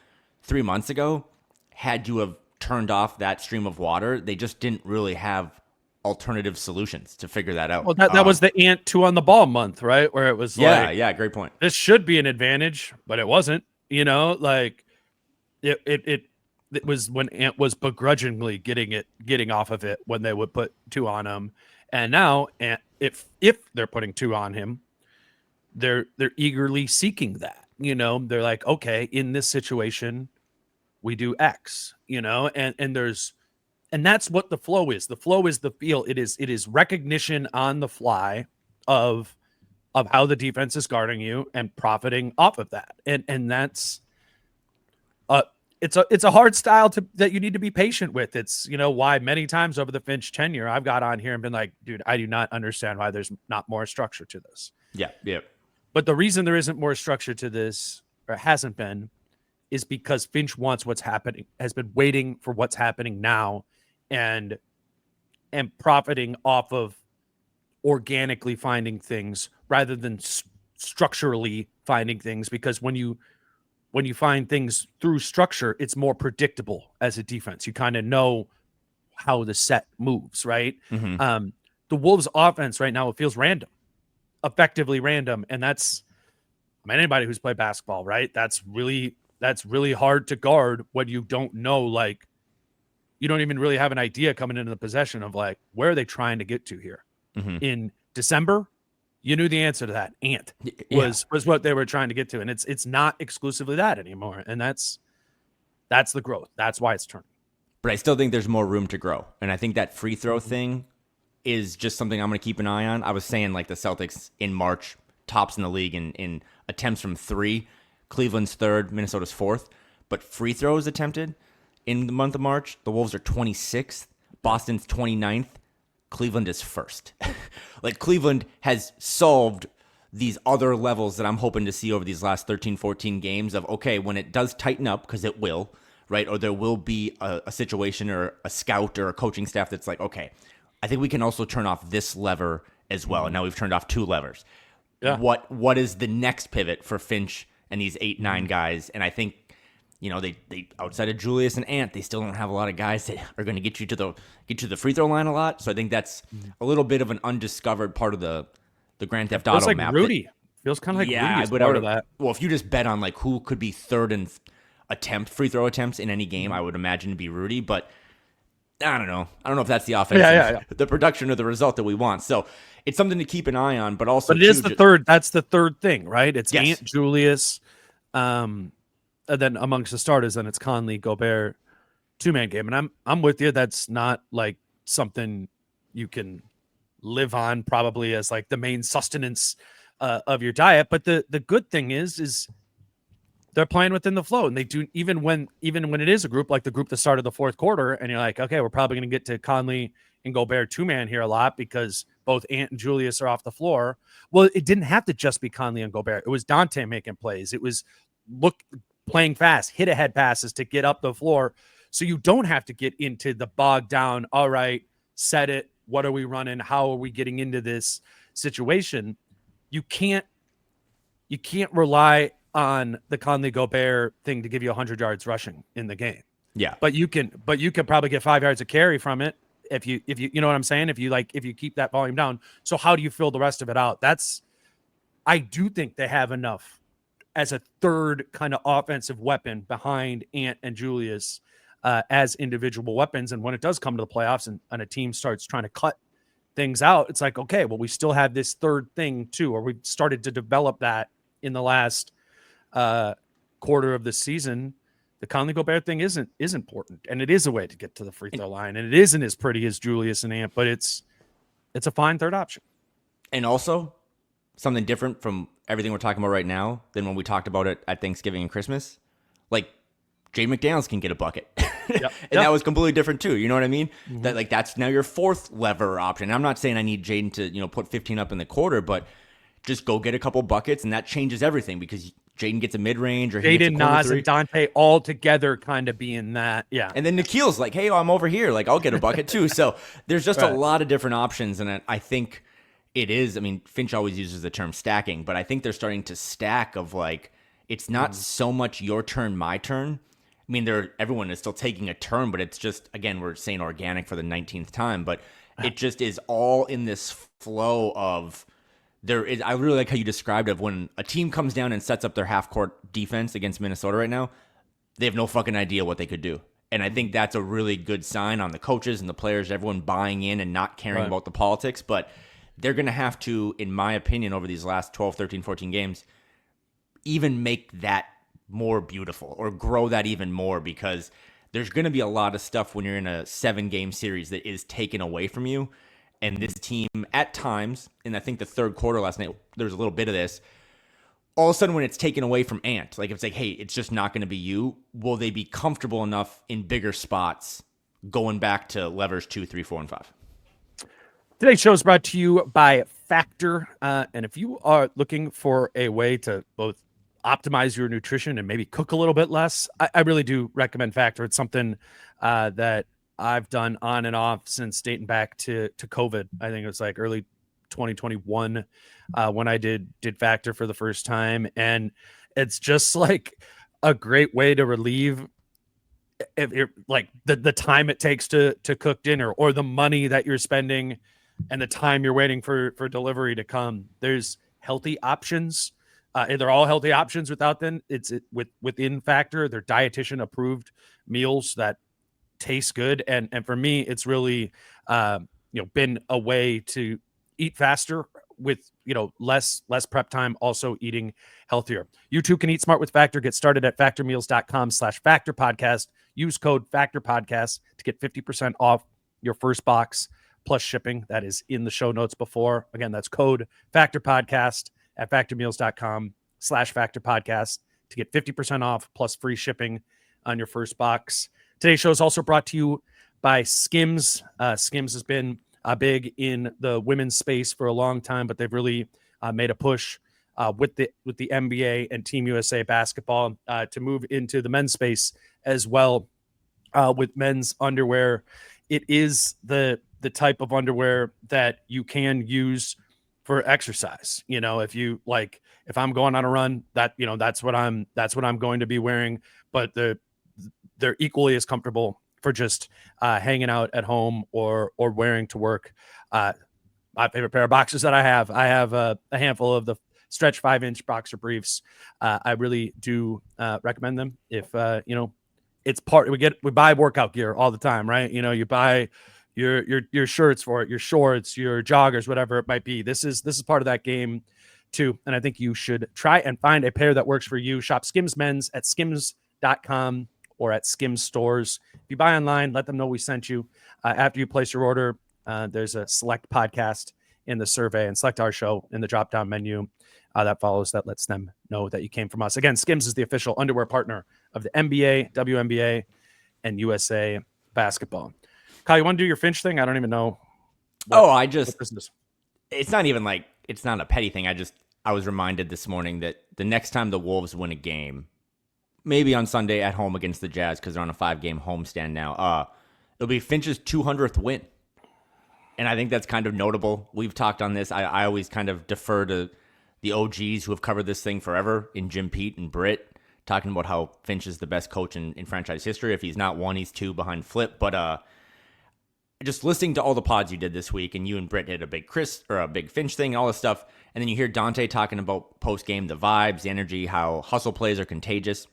3 months ago, had you have turned off that stream of water, they just didn't really have alternative solutions to figure that out. Well, that was the Ant 2 on the ball month, right? Where it was yeah, great point. This should be an advantage, but it wasn't. Like it was when Ant was begrudgingly getting off of it when they would put 2 on him. And now if they're putting 2 on him, they're eagerly seeking that. They're like, okay, in this situation, we do X, and that's what the flow is. The flow is the feel. It is recognition on the fly of how the defense is guarding you and profiting off of that. And that's it's a hard style that you need to be patient with. It's why many times over the Finch tenure I've got on here and been like, dude, I do not understand why there's not more structure to this. Yeah. But the reason there isn't more structure to this, or hasn't been, is because Finch wants what's happening, has been waiting for what's happening now, and profiting off of organically finding things rather than structurally finding things. Because when you find things through structure, it's more predictable as a defense. You kind of know how the set moves, right? Mm-hmm. The Wolves offense right now, it feels random, effectively random. And that's, anybody who's played basketball, right? That's really hard to guard when you don't know, like, you don't even really have an idea coming into the possession of like, where are they trying to get to here? Mm-hmm. In December, you knew the answer to that. Ant was what they were trying to get to. And it's not exclusively that anymore. And that's the growth. That's why it's turning. But I still think there's more room to grow. And I think that free throw thing is just something I'm going to keep an eye on. I was saying like the Celtics in March, tops in the league in attempts from 3. Cleveland's 3rd, Minnesota's 4th. But free throws attempted in the month of March, the Wolves are 26th, Boston's 29th, Cleveland is 1st. Like, Cleveland has solved these other levels that I'm hoping to see over these last 13, 14 games of, okay, when it does tighten up, because it will, right? Or there will be a situation or a scout or a coaching staff that's like, okay, I think we can also turn off this lever as well. And now we've turned off 2 levers. Yeah. What is the next pivot for Finch and these 8-9 guys? And I think, they outside of Julius and Ant, they still don't have a lot of guys that are going to get you to the free throw line a lot. So I think that's a little bit of an undiscovered part of the Grand Theft Auto like map. Rudy. Feels kind of like Rudy part of that. Well, if you just bet on like who could be 3rd in free throw attempts in any game, I would imagine to be Rudy. But I don't know. I don't know if that's the offense, the production or the result that we want. So it's something to keep an eye on. But also, it is the third. That's the third thing, right? It's yes. Ant, Julius. And then amongst the starters, then it's Conley, Gobert, 2-man game. And I'm with you. That's not like something you can live on probably as like the main sustenance of your diet. But the good thing is they're playing within the flow, and they do even when it is a group like the group that started the 4th quarter, and you're like, okay, we're probably going to get to Conley and Gobert 2-man here a lot because both Ant and Julius are off the floor. Well, it didn't have to just be Conley and Gobert. It was Dante making plays. It was playing fast, hit ahead passes to get up the floor. So you don't have to get into the bogged down, all right, set it. What are we running? How are we getting into this situation? You can't rely on the Conley Gobert thing to give you 100 yards rushing in the game. Yeah. But you can probably get 5 yards of carry from it if you know what I'm saying? If you keep that volume down. So how do you fill the rest of it out? I do think they have enough as a third kind of offensive weapon behind Ant and Julius as individual weapons. And when it does come to the playoffs and a team starts trying to cut things out, it's like, okay, well, we still have this third thing too, or we've started to develop that in the last quarter of the season. The Conley Gobert thing is important, and it is a way to get to the free throw line, and it isn't as pretty as Julius and Ant, but it's a fine third option. And also something different from everything we're talking about right now than when we talked about it at Thanksgiving and Christmas. Like, Jay McDaniels can get a bucket. That was completely different too. You know what I mean? Mm-hmm. That's now your 4th lever option. I'm not saying I need Jaden to, put 15 up in the quarter, but just go get a couple buckets, and that changes everything because Jaden gets a mid-range, or Jaden, Nas, and Dante all together kind of being that. Yeah. And then Nikhil's like, hey, I'm over here. Like, I'll get a bucket too. So there's just a lot of different options. And I think it is, Finch always uses the term stacking, but I think they're starting to stack of like, it's not so much your turn, my turn. Everyone is still taking a turn, but it's just, again, we're saying organic for the 19th time, but it just is all in this flow of I really like how you described it. When a team comes down and sets up their half-court defense against Minnesota right now, they have no fucking idea what they could do. And I think that's a really good sign on the coaches and the players, everyone buying in and not caring about the politics. But they're going to have to, in my opinion, over these last 12, 13, 14 games, even make that more beautiful or grow that even more, because there's going to be a lot of stuff when you're in a 7-game series that is taken away from you. And this team, at times, and I think the third quarter last night, there was a little bit of this, all of a sudden when it's taken away from Ant, like if it's like, hey, it's just not going to be you, will they be comfortable enough in bigger spots going back to levers 2, 3, 4, and 5? Today's show is brought to you by Factor. And if you are looking for a way to both optimize your nutrition and maybe cook a little bit less, I really do recommend Factor. It's something that I've done on and off since dating back to COVID. I think it was like early 2021 when I did Factor for the first time. And it's just like a great way to relieve if you're like the time it takes to cook dinner, or the money that you're spending and the time you're waiting for delivery to come. There's healthy options. They're all healthy options without them. Within Factor. They're dietitian approved meals that taste good. And for me, it's really, been a way to eat faster with, less prep time, also eating healthier. You too can eat smart with Factor. Get started at factormeals.com/Factor Podcast. Use code Factor Podcast to get 50% off your first box plus shipping. That is in the show notes before. Again, that's code Factor Podcast at factormeals.com/Factor Podcast to get 50% off plus free shipping on your first box. Today's show is also brought to you by Skims. Skims has been big in the women's space for a long time, but they've really made a push with the NBA and Team USA basketball to move into the men's space as well with men's underwear. It is the type of underwear that you can use for exercise. If I'm going on a run, that's what I'm going to be wearing. But they're equally as comfortable for just hanging out at home or wearing to work. My favorite pair of boxers that I have a handful of the stretch 5-inch boxer briefs. I really do recommend them. If it's we buy workout gear all the time, right? You buy your shirts for it, your shorts, your joggers, whatever it might be. This is part of that game too. And I think you should try and find a pair that works for you. Shop Skims Men's at skims.com or at Skims stores. If you buy online, let them know we sent you. After you place your order, there's a select podcast in the survey, and select our show in the drop-down menu that follows, that lets them know that you came from us. Again, Skims is the official underwear partner of the NBA, WNBA, and USA basketball. Kyle, you want to do your Finch thing? I don't even know. It's not even like, it's not a petty thing. I was reminded this morning that the next time the Wolves win a game, maybe on Sunday at home against the Jazz, because they're on a 5-game homestand now, it'll be Finch's 200th win. And I think that's kind of notable. We've talked on this. I always kind of defer to the OGs who have covered this thing forever, in Jim Pete and Britt, talking about how Finch is the best coach in franchise history. If he's not one, he's two behind Flip. But just listening to all the pods you did this week, and you and Britt did a big Finch thing and all this stuff, and then you hear Dante talking about post-game, the vibes, the energy, how hustle plays are contagious.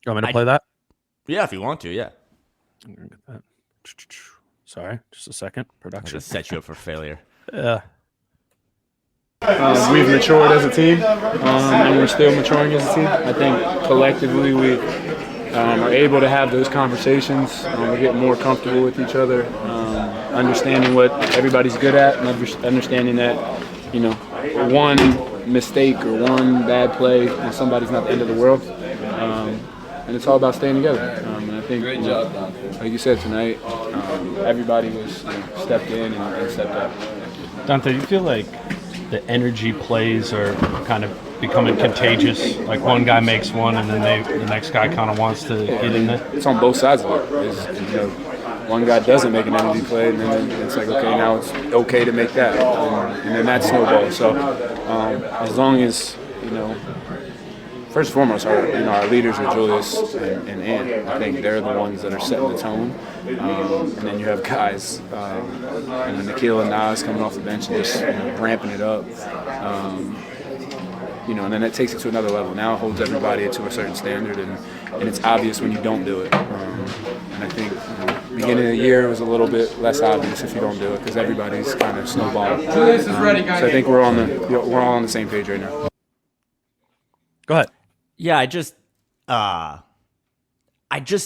You want me to play that? Yeah, if you want to, yeah. I'm going to get that. Sorry, just a second. Production. Just set you up for failure. Yeah. We've matured as a team, and we're still maturing as a team. I think collectively we are able to have those conversations. We're getting more comfortable with each other, understanding what everybody's good at, and understanding that, one mistake or one bad play on somebody's not the end of the world. And it's all about staying together. And I think, great job, Dante. Like you said tonight, everybody was stepped in and stepped up. Dante, do you feel like the energy plays are kind of becoming contagious? Like one guy makes one, and then the next guy kind of wants to get in there. It's on both sides of it. One guy doesn't make an energy play, and then it's like, okay, now it's okay to make that, and then that snowballs. So as long as first and foremost, our leaders are Julius and Ant. I think they're the ones that are setting the tone. And then you have guys, and Nikhil and Nas coming off the bench and just ramping it up. And then it takes it to another level. Now it holds everybody to a certain standard, and it's obvious when you don't do it. And I think beginning of the year was a little bit less obvious if you don't do it because everybody's kind of snowballing. Julius is ready, guys. So I think we're all on the same page right now. Go ahead. Yeah, I just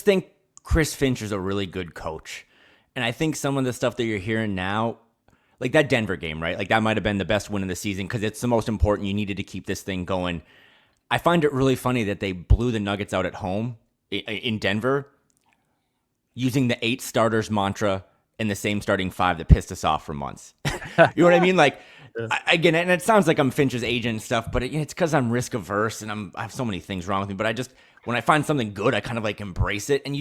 think Chris Finch is a really good coach. And I think some of the stuff that you're hearing now, like that Denver game, right? Like that might have been the best win of the season because it's the most important. You needed to keep this thing going. I find it really funny that they blew the Nuggets out at home in Denver using the 8 starters mantra and the same starting 5 that pissed us off for months. You know what I mean? Like, again, and it sounds like I'm Finch's agent and stuff, but it's because I'm risk averse and I have so many things wrong with me. But when I find something good, I kind of like embrace it. And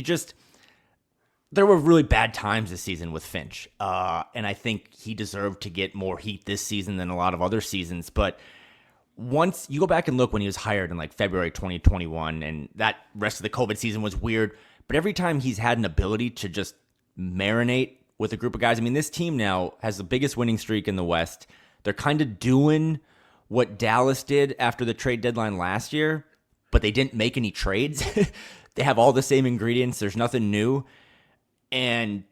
there were really bad times this season with Finch. And I think he deserved to get more heat this season than a lot of other seasons. But once you go back and look when he was hired in like February 2021, and that rest of the COVID season was weird. But every time he's had an ability to just marinate with a group of guys, I mean, this team now has the biggest winning streak in the West. They're kind of doing what Dallas did after the trade deadline last year, but they didn't make any trades. They have all the same ingredients. There's nothing new. And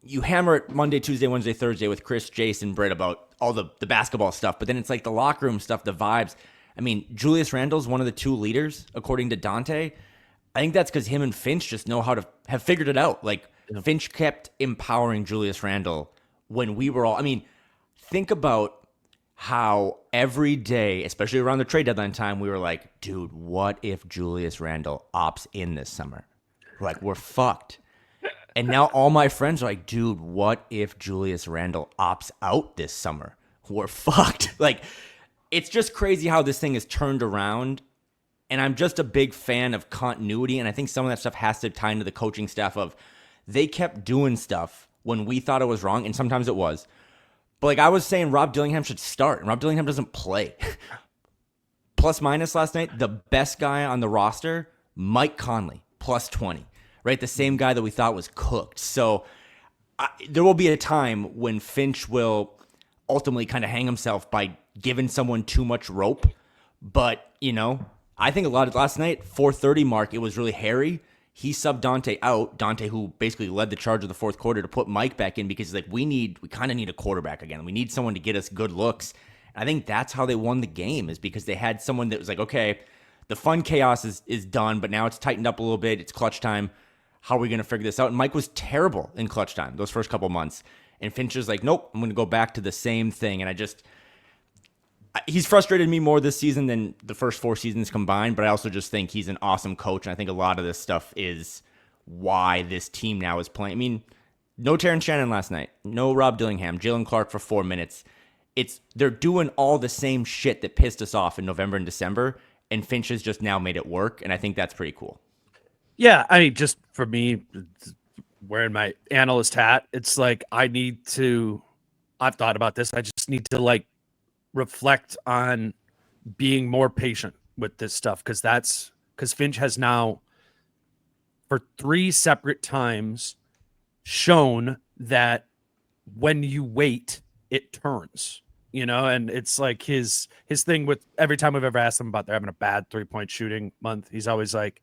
you hammer it Monday, Tuesday, Wednesday, Thursday with Chris, Jason, Britt about all the basketball stuff, but then it's like the locker room stuff, the vibes. I mean, Julius Randle's one of the 2 leaders, according to Dante. I think that's because him and Finch just know how to have figured it out. Like, Finch kept empowering Julius Randle when we were all... I mean, think about how every day, especially around the trade deadline time, we were like, dude, what if Julius Randle opts in this summer? Like, we're fucked. And now all my friends are like, dude, what if Julius Randle opts out this summer? We're fucked. Like, it's just crazy how this thing is turned around. And I'm just a big fan of continuity. And I think some of that stuff has to tie into the coaching staff of they kept doing stuff when we thought it was wrong. And sometimes it was. But like I was saying, Rob Dillingham should start. And Rob Dillingham doesn't play. Plus minus last night, the best guy on the roster, Mike Conley, plus 20. Right? The same guy that we thought was cooked. So there will be a time when Finch will ultimately kind of hang himself by giving someone too much rope. But, I think a lot of last night, 4:30 mark, it was really hairy. He subbed Dante out. Dante, who basically led the charge of the fourth quarter, to put Mike back in because he's like, we kind of need a quarterback again. We need someone to get us good looks. And I think that's how they won the game, is because they had someone that was like, okay, the fun chaos is done, but now it's tightened up a little bit. It's clutch time. How are we going to figure this out? And Mike was terrible in clutch time those first couple months. And Finch is like, nope, I'm going to go back to the same thing. And he's frustrated me more this season than the first 4 seasons combined, but I also just think he's an awesome coach, and I think a lot of this stuff is why this team now is playing. I mean, no Terrence Shannon last night, no Rob Dillingham, Jalen Clark for 4 minutes. They're doing all the same shit that pissed us off in November and December, and Finch has just now made it work, and I think that's pretty cool. Yeah, I mean, just for me, wearing my analyst hat, it's like I've thought about this, I just need to reflect on being more patient with this stuff, because Finch has now for 3 separate times shown that when you wait, it turns, and it's like his thing with every time we've ever asked him about they're having a bad 3-point shooting month, he's always like,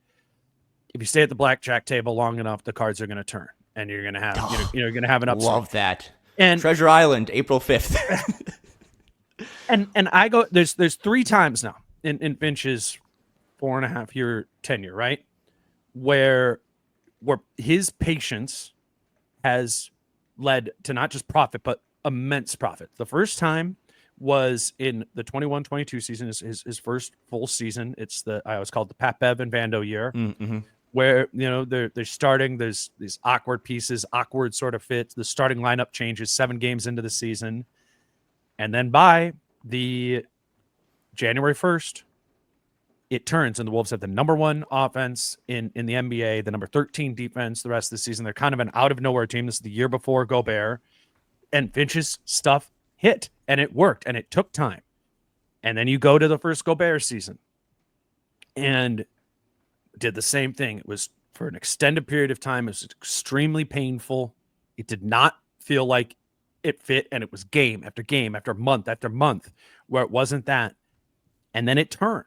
if you stay at the blackjack table long enough, the cards are going to turn and you're going to have, you're going to have an upset. Love that. And Treasure Island, April 5th. And I go, there's 3 times now in Finch's 4.5-year tenure, right? Where his patience has led to not just profit, but immense profit. The first time was in the 21-22 season, his first full season. It's I always call it the Pat Bev and Vando year, where, they're starting, there's these awkward pieces, awkward sort of fits. The starting lineup changes 7 games into the season. And then by the January 1st, it turns, and the Wolves have the number 1 offense in the NBA, the number 13 defense the rest of the season. They're kind of an out-of-nowhere team. This is the year before Gobert. And Finch's stuff hit, and it worked, and it took time. And then you go to the first Gobert season, and did the same thing. It was for an extended period of time. It was extremely painful. It did not feel like it fit, and it was game after game after month where it wasn't that. And then it turned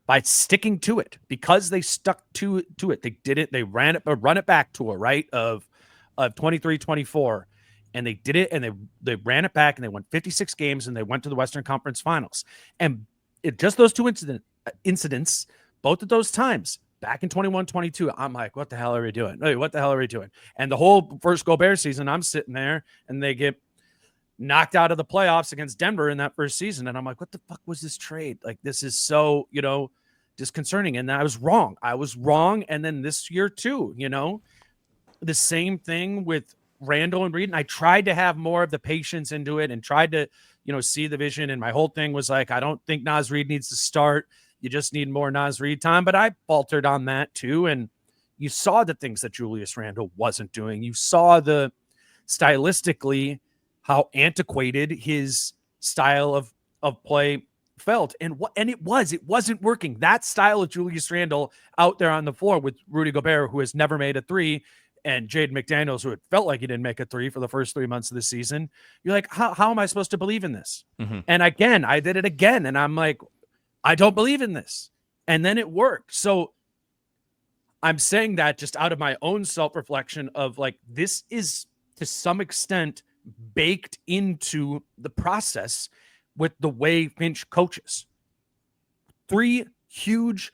by sticking to it, because they stuck to it. They did it. They run it back tour, right, of 23-24. And they did it, and they ran it back, and they won 56 games, and they went to the Western Conference Finals. And it just those two incidents, both of those times, back in 21-22, I'm like, what the hell are we doing? Hey, what the hell are we doing? And the whole first Gobert season, I'm sitting there, and they get knocked out of the playoffs against Denver in that first season. And I'm like, what the fuck was this trade? Like, this is so, disconcerting. And I was wrong. And then this year too, the same thing with Randall and Reed. And I tried to have more of the patience into it and tried to, see the vision. And my whole thing was like, I don't think Naz Reid needs to start. You just need more Naz Reid time. But I faltered on that too. And you saw the things that Julius Randle wasn't doing. You saw the stylistically how antiquated his style of play felt. And it wasn't working. That style of Julius Randle out there on the floor with Rudy Gobert, who has never made a three, and Jaden McDaniels, who it felt like he didn't make a three for the first 3 months of the season. You're like, how am I supposed to believe in this? Mm-hmm. And again, I did it again. And I'm like, I don't believe in this. And then it worked. So I'm saying that just out of my own self-reflection of like, this is to some extent baked into the process with the way Finch coaches. 3 huge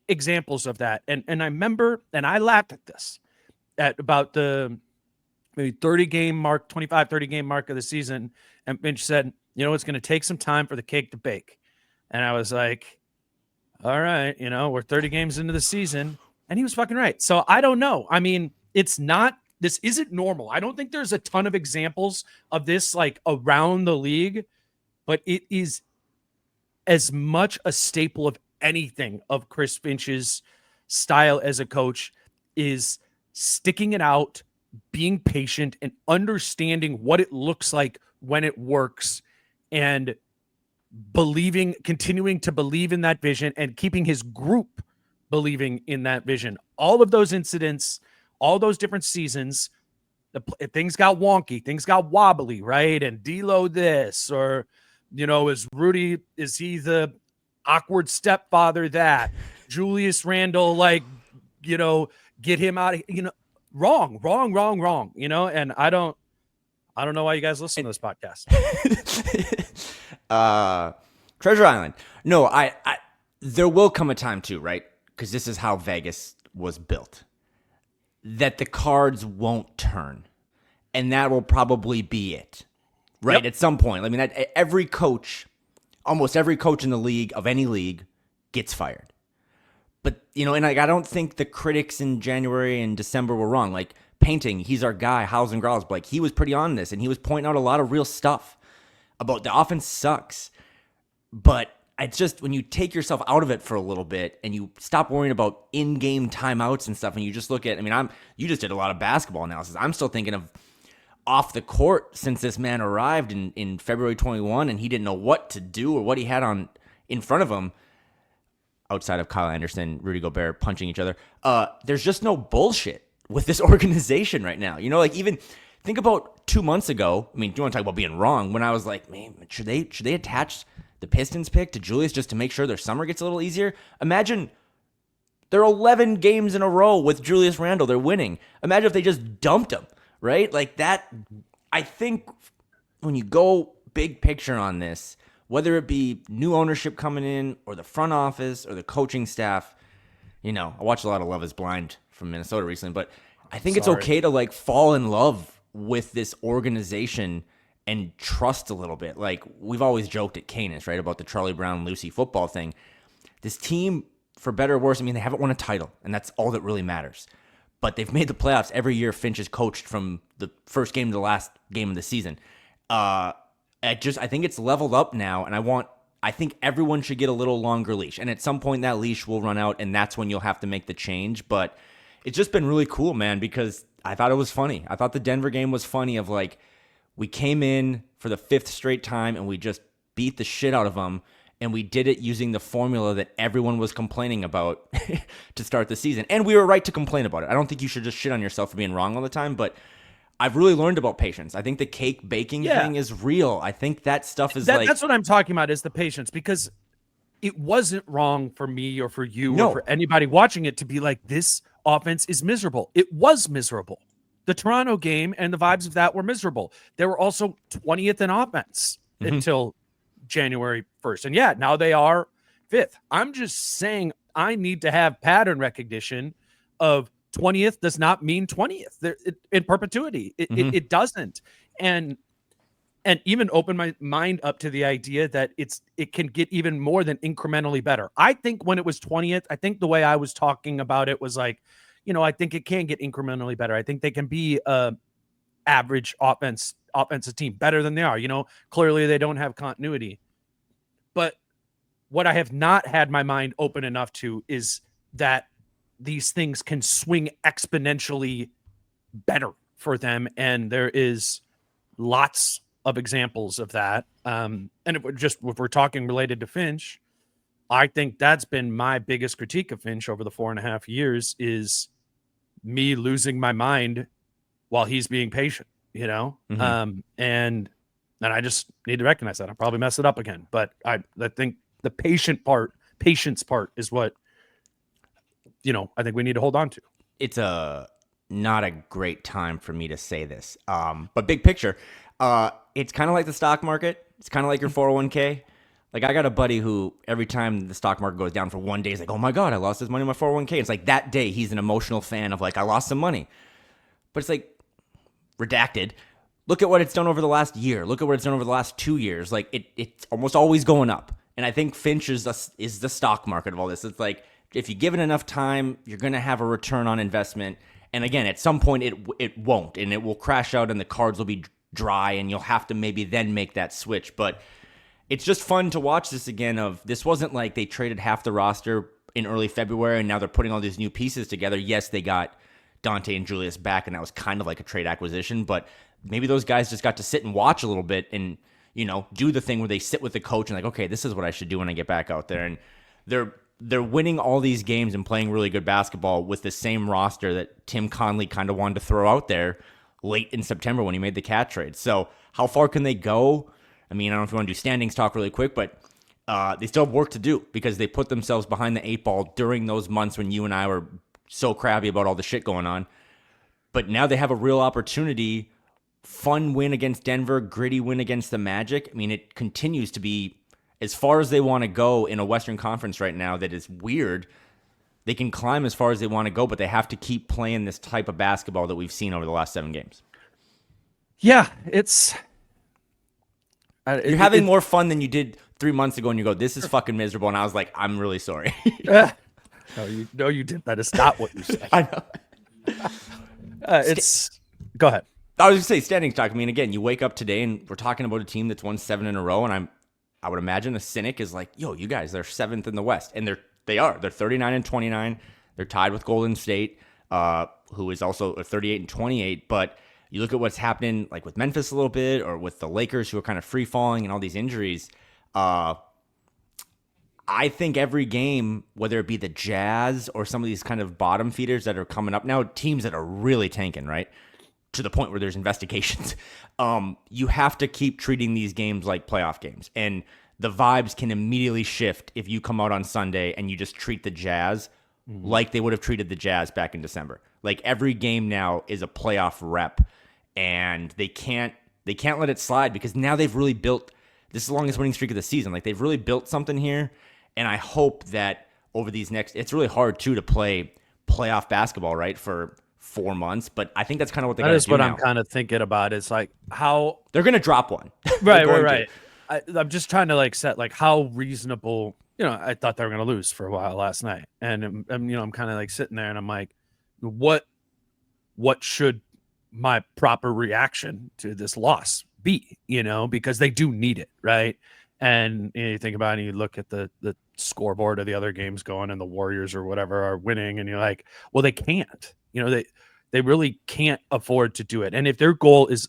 examples of that. And I remember, and I laughed at this at about the maybe 30 game mark, 25, 30 game mark of the season. And Finch said, it's going to take some time for the cake to bake. And I was like, all right, we're 30 games into the season. And he was fucking right. So I don't know. I mean, this isn't normal. I don't think there's a ton of examples of this like around the league, but it is as much a staple of anything of Chris Finch's style as a coach is sticking it out, being patient, and understanding what it looks like when it works, and continuing to believe in that vision and keeping his group believing in that vision. All of those incidents, all those different seasons, things got wonky, things got wobbly, right? And D'Lo this, or, is he the awkward stepfather that? Julius Randle, get him out of, wrong. And I don't know why you guys listen to this podcast. Treasure Island. No, I there will come a time too, right? Because this is how Vegas was built, that the cards won't turn, and that will probably be it, right? Yep. At some point. I mean, every coach, almost every coach in the league, of any league, gets fired. But, and I don't think the critics in January and December were wrong. Like, Painting, he's our guy, Howes and Growls, like, he was pretty on this, and he was pointing out a lot of real stuff about the offense sucks. But it's just when you take yourself out of it for a little bit and you stop worrying about in-game timeouts and stuff, and you just look at, you just did a lot of basketball analysis. I'm still thinking of off the court since this man arrived in February 21, and he didn't know what to do or what he had on in front of him outside of Kyle Anderson, Rudy Gobert punching each other. There's just no bullshit with this organization right now. Even think about 2 months ago. Do you want to talk about being wrong? When I was like, man, should they attach the Pistons pick to Julius just to make sure their summer gets a little easier? Imagine they're 11 games in a row with Julius Randle. They're winning. Imagine if they just dumped him, right? Like that. I think when you go big picture on this, whether it be new ownership coming in or the front office or the coaching staff, I watched a lot of Love is Blind from Minnesota recently, but I think it's okay to fall in love with this organization and trust a little bit. Like, we've always joked at Canis, right, about the Charlie Brown, Lucy football thing. This team, for better or worse, they haven't won a title, and that's all that really matters. But they've made the playoffs every year Finch has coached from the first game to the last game of the season. I think it's leveled up now, and I think everyone should get a little longer leash. And at some point that leash will run out, and that's when you'll have to make the change. But it's just been really cool, man, because I thought it was funny. I thought the Denver game was funny of we came in for the 5th straight time and we just beat the shit out of them. and we did it using the formula that everyone was complaining about to start the season. And we were right to complain about it. I don't think you should just shit on yourself for being wrong all the time, but I've really learned about patience. I think the cake baking thing is real. I think that stuff is that's what I'm talking about, is the patience, because it wasn't wrong for me or for you or for anybody watching it to be like, this offense is miserable. It was miserable. The Toronto game and the vibes of that were miserable. They were also 20th in offense until January 1st. And yeah, now they are 5th. I'm just saying I need to have pattern recognition of 20th does not mean 20th in perpetuity. It doesn't. And even open my mind up to the idea that it can get even more than incrementally better. I think when it was 20th, I think the way I was talking about it was like, I think it can get incrementally better. I think they can be a average offensive team, better than they are. Clearly they don't have continuity. But what I have not had my mind open enough to is that these things can swing exponentially better for them. And there is lots of examples of that. And if we're talking related to Finch, I think that's been my biggest critique of Finch over the 4.5 years, is me losing my mind while he's being patient, and I just need to recognize that. I'll probably mess it up again, but I think the patience part is what, I think we need to hold on to. It's not a great time for me to say this. But big picture, it's kind of like the stock market. It's kind of like your 401k. Like, I got a buddy who every time the stock market goes down for one day, he's like, oh my God, I lost this money in my 401k. It's like that day he's an emotional fan of like, I lost some money. But it's like, redacted. Look at what it's done over the last year. Look at what it's done over the last 2 years. Like, it's almost always going up. And I think Finch is the stock market of all this. It's like, if you give it enough time, you're going to have a return on investment. And again, at some point it won't, and it will crash out and the cards will be dry and you'll have to maybe then make that switch. But it's just fun to watch this again. This wasn't like they traded half the roster in early February and now they're putting all these new pieces together. Yes, they got Dante and Julius back, and that was kind of like a trade acquisition, but maybe those guys just got to sit and watch a little bit and, do the thing where they sit with the coach and like, okay, this is what I should do when I get back out there. And they're winning all these games and playing really good basketball with the same roster that Tim Conley kind of wanted to throw out there late in September when he made the cat trade. So how far can they go? I mean, I don't know if you want to do standings talk really quick, but they still have work to do because they put themselves behind the 8 ball during those months when you and I were so crabby about all the shit going on. But now they have a real opportunity. Fun win against Denver, gritty win against the Magic. I mean, it continues to be as far as they want to go in a Western Conference right now. That is weird. They can climb as far as they want to go, but they have to keep playing this type of basketball that we've seen over the last 7 games. Yeah, it's... You're having more fun than you did 3 months ago, and you go, this is fucking miserable. And I was like, I'm really sorry. No, you didn't. That is not what you said. I know. Go ahead. I was going to say standings talk. I mean, again, you wake up today and we're talking about a team that's won 7 in a row, and I would imagine a cynic is like, yo, you guys, they're 7th in the West. And they are. They're 39-29. They're tied with Golden State, who is also 38-28. But you look at what's happening like with Memphis a little bit, or with the Lakers, who are kind of free falling and all these injuries. I think every game, whether it be the Jazz or some of these kind of bottom feeders that are coming up now, teams that are really tanking, right, to the point where there's investigations, you have to keep treating these games like playoff games. And the vibes can immediately shift if you come out on Sunday and you just treat the Jazz like they would have treated the Jazz back in December. Like, every game now is a playoff rep, and they can't let it slide, because now they've really built – this is the longest winning streak of the season. Like, they've really built something here. And I hope that over these next, it's really hard too to play playoff basketball, right, for 4 months. But I think that's kind of what they got to do. That is what now I'm kind of thinking about. Is like how they're going to drop one. Right. I'm just trying to like set like how reasonable. I thought they were going to lose for a while last night, and I'm kind of like sitting there and I'm like, what should my proper reaction to this loss be? Because they do need it, right? And you think about it and you look at the scoreboard of the other games going, and the Warriors or whatever are winning, and you're like, well, they can't. They really can't afford to do it. And if their goal is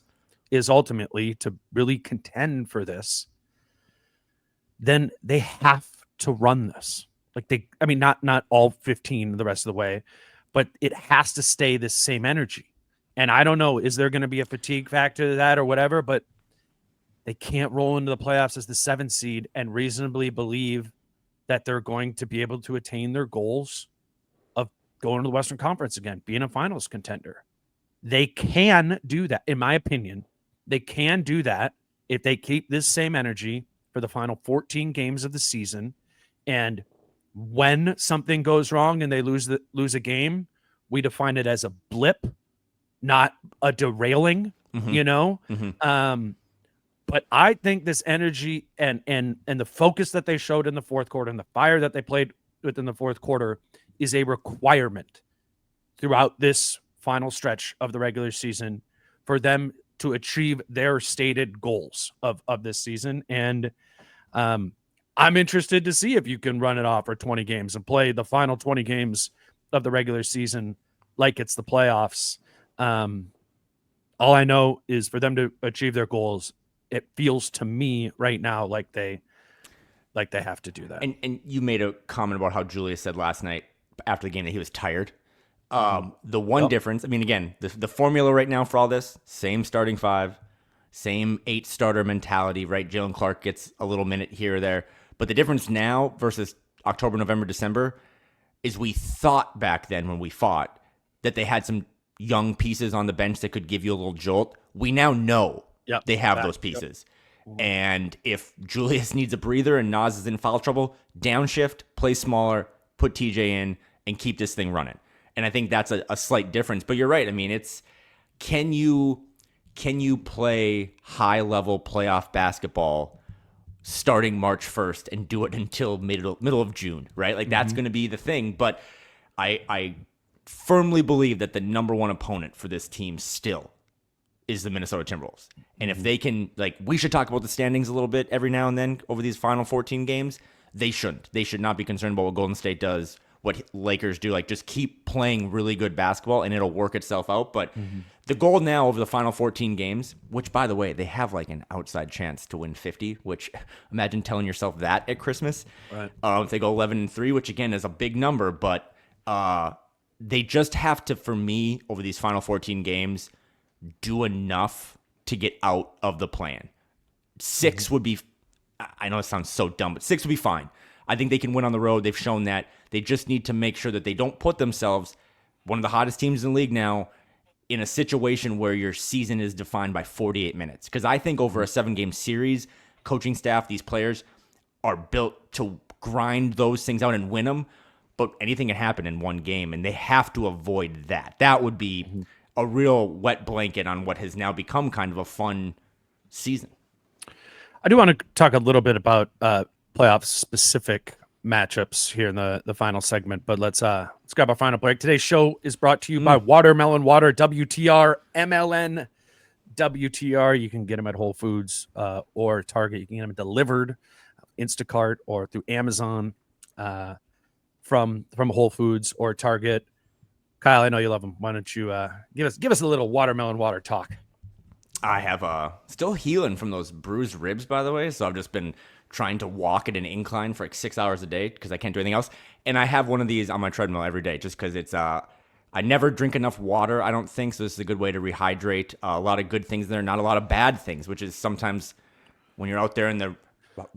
ultimately to really contend for this, then they have to run this. Like not all 15 the rest of the way, but it has to stay this same energy. And I don't know, is there going to be a fatigue factor to that or whatever, but they can't roll into the playoffs as the 7th seed and reasonably believe that they're going to be able to attain their goals of going to the Western Conference again, being a finals contender. They can do that, in my opinion. They can do that if they keep this same energy for the final 14 games of the season. And when something goes wrong and they lose a game, we define it as a blip, not a derailing, But I think this energy and the focus that they showed in the fourth quarter and the fire that they played within the fourth quarter is a requirement throughout this final stretch of the regular season for them to achieve their stated goals of this season. And I'm interested to see if you can run it off for 20 games and play the final 20 games of the regular season like it's the playoffs. All I know is for them to achieve their goals, it feels to me right now like they have to do that. And you made a comment about how Julius said last night after the game that he was tired. The one difference, I mean, again, the formula right now for all this, same starting 5, same 8 starter mentality, right? Jalen Clark gets a little minute here or there. But the difference now versus October, November, December is we thought back then when we fought that they had some young pieces on the bench that could give you a little jolt. We now know they have those pieces. Yep. And if Julius needs a breather and Nas is in foul trouble, downshift, play smaller, put TJ in, and keep this thing running. And I think that's a slight difference. But you're right. I mean, it's can you play high-level playoff basketball starting March 1st and do it until middle of June, right? Like, that's going to be the thing. But I firmly believe that the number one opponent for this team still is the Minnesota Timberwolves. And if they can, like, we should talk about the standings a little bit every now and then over these final 14 games. They shouldn't. They should not be concerned about what Golden State does, what Lakers do. Like, just keep playing really good basketball and it'll work itself out. But the goal now over the final 14 games, which, by the way, they have like an outside chance to win 50, which imagine telling yourself that at Christmas. Right. If they go 11-3, which again is a big number, but they just have to, for me, over these final 14 games, do enough to get out of the plan. 6 would be, I know it sounds so dumb, but 6 would be fine. I think they can win on the road. They've shown that. They just need to make sure that they don't put themselves, one of the hottest teams in the league now, in a situation where your season is defined by 48 minutes. Because I think over a 7-game series, coaching staff, these players are built to grind those things out and win them. But anything can happen in one game, and they have to avoid that. That would be a real wet blanket on what has now become kind of a fun season. I do want to talk a little bit about playoff specific matchups here in the final segment, but let's grab our final break. Today's show is brought to you by Watermelon Water, WTR, MLN, WTR. You can get them at Whole Foods or Target. You can get them delivered, Instacart, or through Amazon from Whole Foods or Target. Kyle, I know you love them. Why don't you give us a little watermelon water talk? I have still healing from those bruised ribs, by the way. So I've just been trying to walk at an incline for like 6 hours a day because I can't do anything else. And I have one of these on my treadmill every day just because it's I never drink enough water, I don't think. So this is a good way to rehydrate. A lot of good things there, not a lot of bad things, which is sometimes when you're out there in the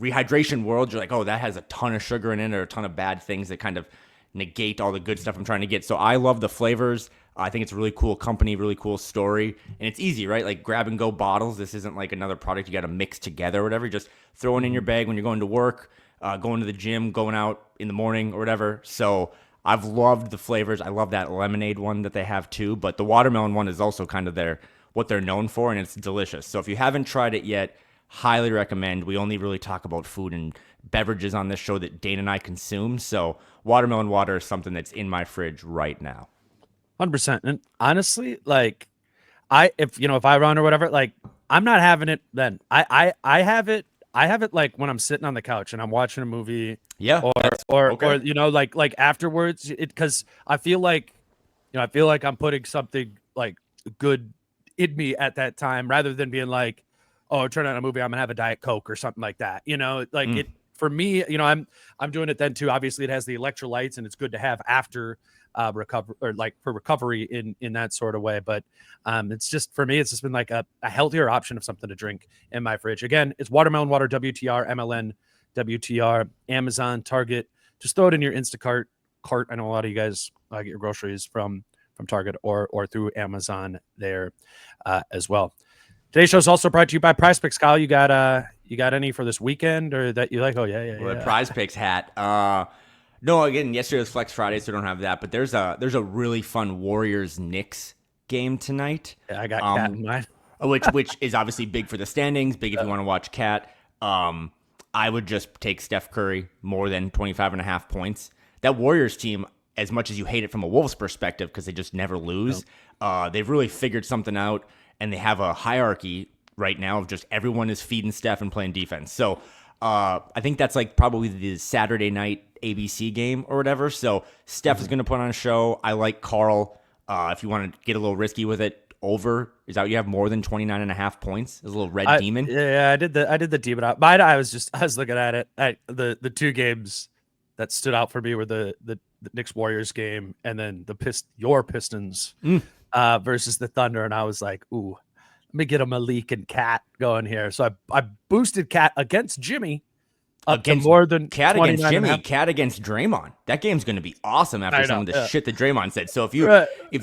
rehydration world, you're like, oh, that has a ton of sugar in it or a ton of bad things that kind of negate all the good stuff I'm trying to get. So I love the flavors. I think it's a really cool company, really cool story. And it's easy, right? Like grab and go bottles. This isn't like another product you got to mix together or whatever. Just throw it in your bag when you're going to work, going to the gym, going out in the morning or whatever. So I've loved the flavors. I love that lemonade one that they have too. But the watermelon one is also kind of what they're known for, and it's delicious. So if you haven't tried it yet, highly recommend. We only really talk about food and beverages on this show that Dane and I consume. So watermelon water is something that's in my fridge right now. 100%. And honestly, like if I run or whatever, like I'm not having it then. I have it like when I'm sitting on the couch and I'm watching a movie. Yeah. Or like afterwards, because I feel like I'm putting something like good in me at that time rather than being like, oh, turn on a movie, I'm gonna have a Diet Coke or something like that. for me, I'm doing it then too. Obviously, it has the electrolytes, and it's good to have after recover or like for recovery in that sort of way. But it's just for me, it's just been like a healthier option of something to drink in my fridge. Again, it's watermelon water, WTR, MLN, WTR, Amazon, Target. Just throw it in your Instacart cart. I know a lot of you guys get your groceries from Target or through Amazon there as well. Today's show is also brought to you by Prize Picks. Kyle, you got any for this weekend or that you like? Oh yeah. Well, the Prize Picks hat. No, again, yesterday was Flex Friday, so I don't have that. But there's a really fun Warriors Knicks game tonight. Yeah, I got Cat in mind. which is obviously big for the standings, big if you want to watch Cat. I would just take Steph Curry more than 25.5 points. That Warriors team, as much as you hate it from a Wolves perspective, because they just never lose, they've really figured something out. And they have a hierarchy right now of just everyone is feeding Steph and playing defense. So I think that's like probably the Saturday night ABC game or whatever. So Steph is going to put on a show. I like Carl. If you want to get a little risky with it, over is that you have more than 29.5 points. There's a little red demon. Yeah, I did the demon. But I was looking at it. The two games that stood out for me were the Knicks Warriors game and then your Pistons. Versus the Thunder, and I was like, ooh, let me get a Malik and Cat going here. So I boosted Cat against Jimmy up to more than Cat against Jimmy, Cat against Draymond. That game's going to be awesome after some of the shit that Draymond said. So if you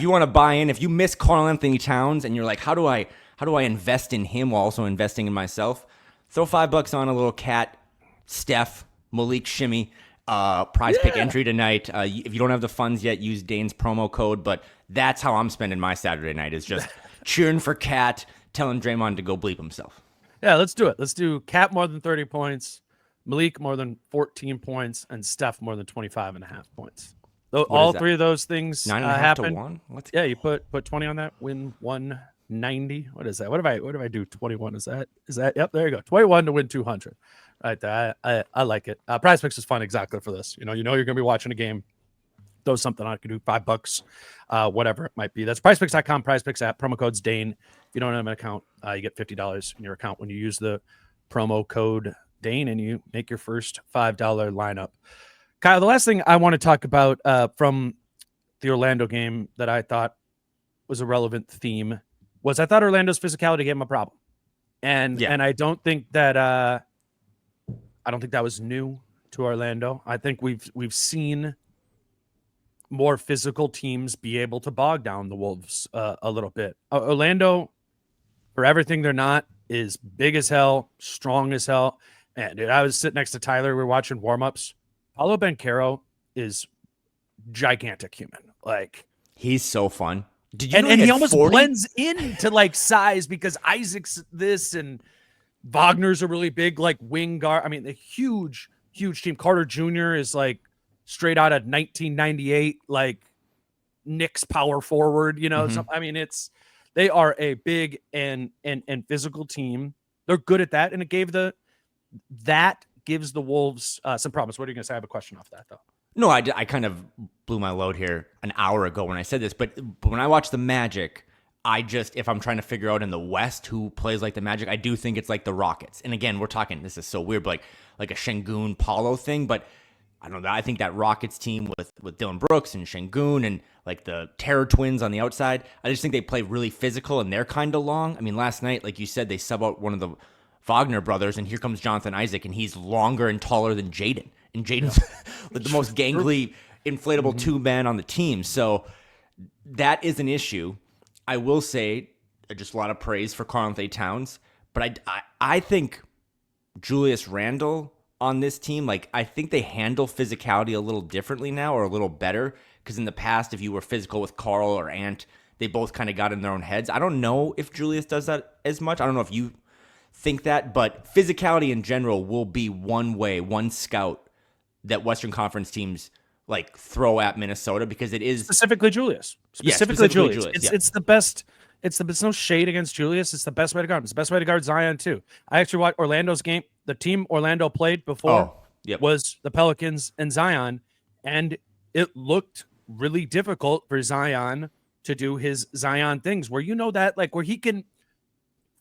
want to buy in, if you miss Karl Anthony Towns and you're like, how do I invest in him while also investing in myself? Throw $5 on a little Cat, Steph, Malik shimmy. Prize pick entry tonight. If you don't have the funds yet, use Dane's promo code. But that's how I'm spending my Saturday night, is just cheering for Cat, telling Draymond to go bleep himself. Yeah, let's do it. Let's do Cat more than 30 points, Malik more than 14 points, and Steph more than 25.5 points. All three of those things 9.5 happen. to 1? You put 20 on that, win 190. What is that? What if I do 21? Is that? Yep, there you go. 21 to win 200. Right there. I like it. Prize Picks is fun exactly for this. You're going to be watching a game. Throw something on. I could do $5, whatever it might be. That's prizepicks.com, Prize Picks app. Promo code's Dane. If you don't have an account, you get $50 in your account when you use the promo code Dane and you make your first $5 lineup. Kyle, the last thing I want to talk about from the Orlando game that I thought was a relevant theme was I thought Orlando's physicality gave him a problem. And I don't think that was new to Orlando. I think we've seen more physical teams be able to bog down the Wolves a little bit. Orlando, for everything they're not, is big as hell, strong as hell. And dude, I was sitting next to Tyler. We were watching warm-ups. Paulo Banchero is gigantic human. Like, he's so fun. Did you and he almost blends into like size because Isaac's this and Wagner's a really big like wing guard. I mean, a huge team. Carter Jr. is like straight out of 1998, like Knicks power forward. So, I mean, they are a big and physical team. They're good at that, and it gives the Wolves some problems. What are you going to say? I have a question off that though. No, I kind of blew my load here an hour ago when I said this, but when I watch the Magic, if I'm trying to figure out in the West who plays like the Magic, I do think it's like the Rockets. And again, we're talking, this is so weird, but like a Şengün Paulo thing, but I don't know. I think that Rockets team with Dylan Brooks and Şengün and like the Terror Twins on the outside, I just think they play really physical and they're kind of long. I mean, last night, like you said, they sub out one of the Wagner brothers, and here comes Jonathan Isaac, and he's longer and taller than Jaden. And Jaden's the most gangly, inflatable two-man on the team. So that is an issue. I will say just a lot of praise for Karl Anthony Towns, but I think Julius Randle on this team, like I think they handle physicality a little differently now, or a little better, because in the past, if you were physical with Carl or Ant, they both kind of got in their own heads. I don't know if Julius does that as much. I don't know if you think that, but physicality in general will be one scout that Western Conference teams like throw at Minnesota, because it is specifically Julius. Specifically Julius. It's the best. It's no shade against Julius. It's the best way to guard him. It's the best way to guard Zion too. I actually watched Orlando's game. The team Orlando played before was the Pelicans and Zion, and it looked really difficult for Zion to do his Zion things, where where he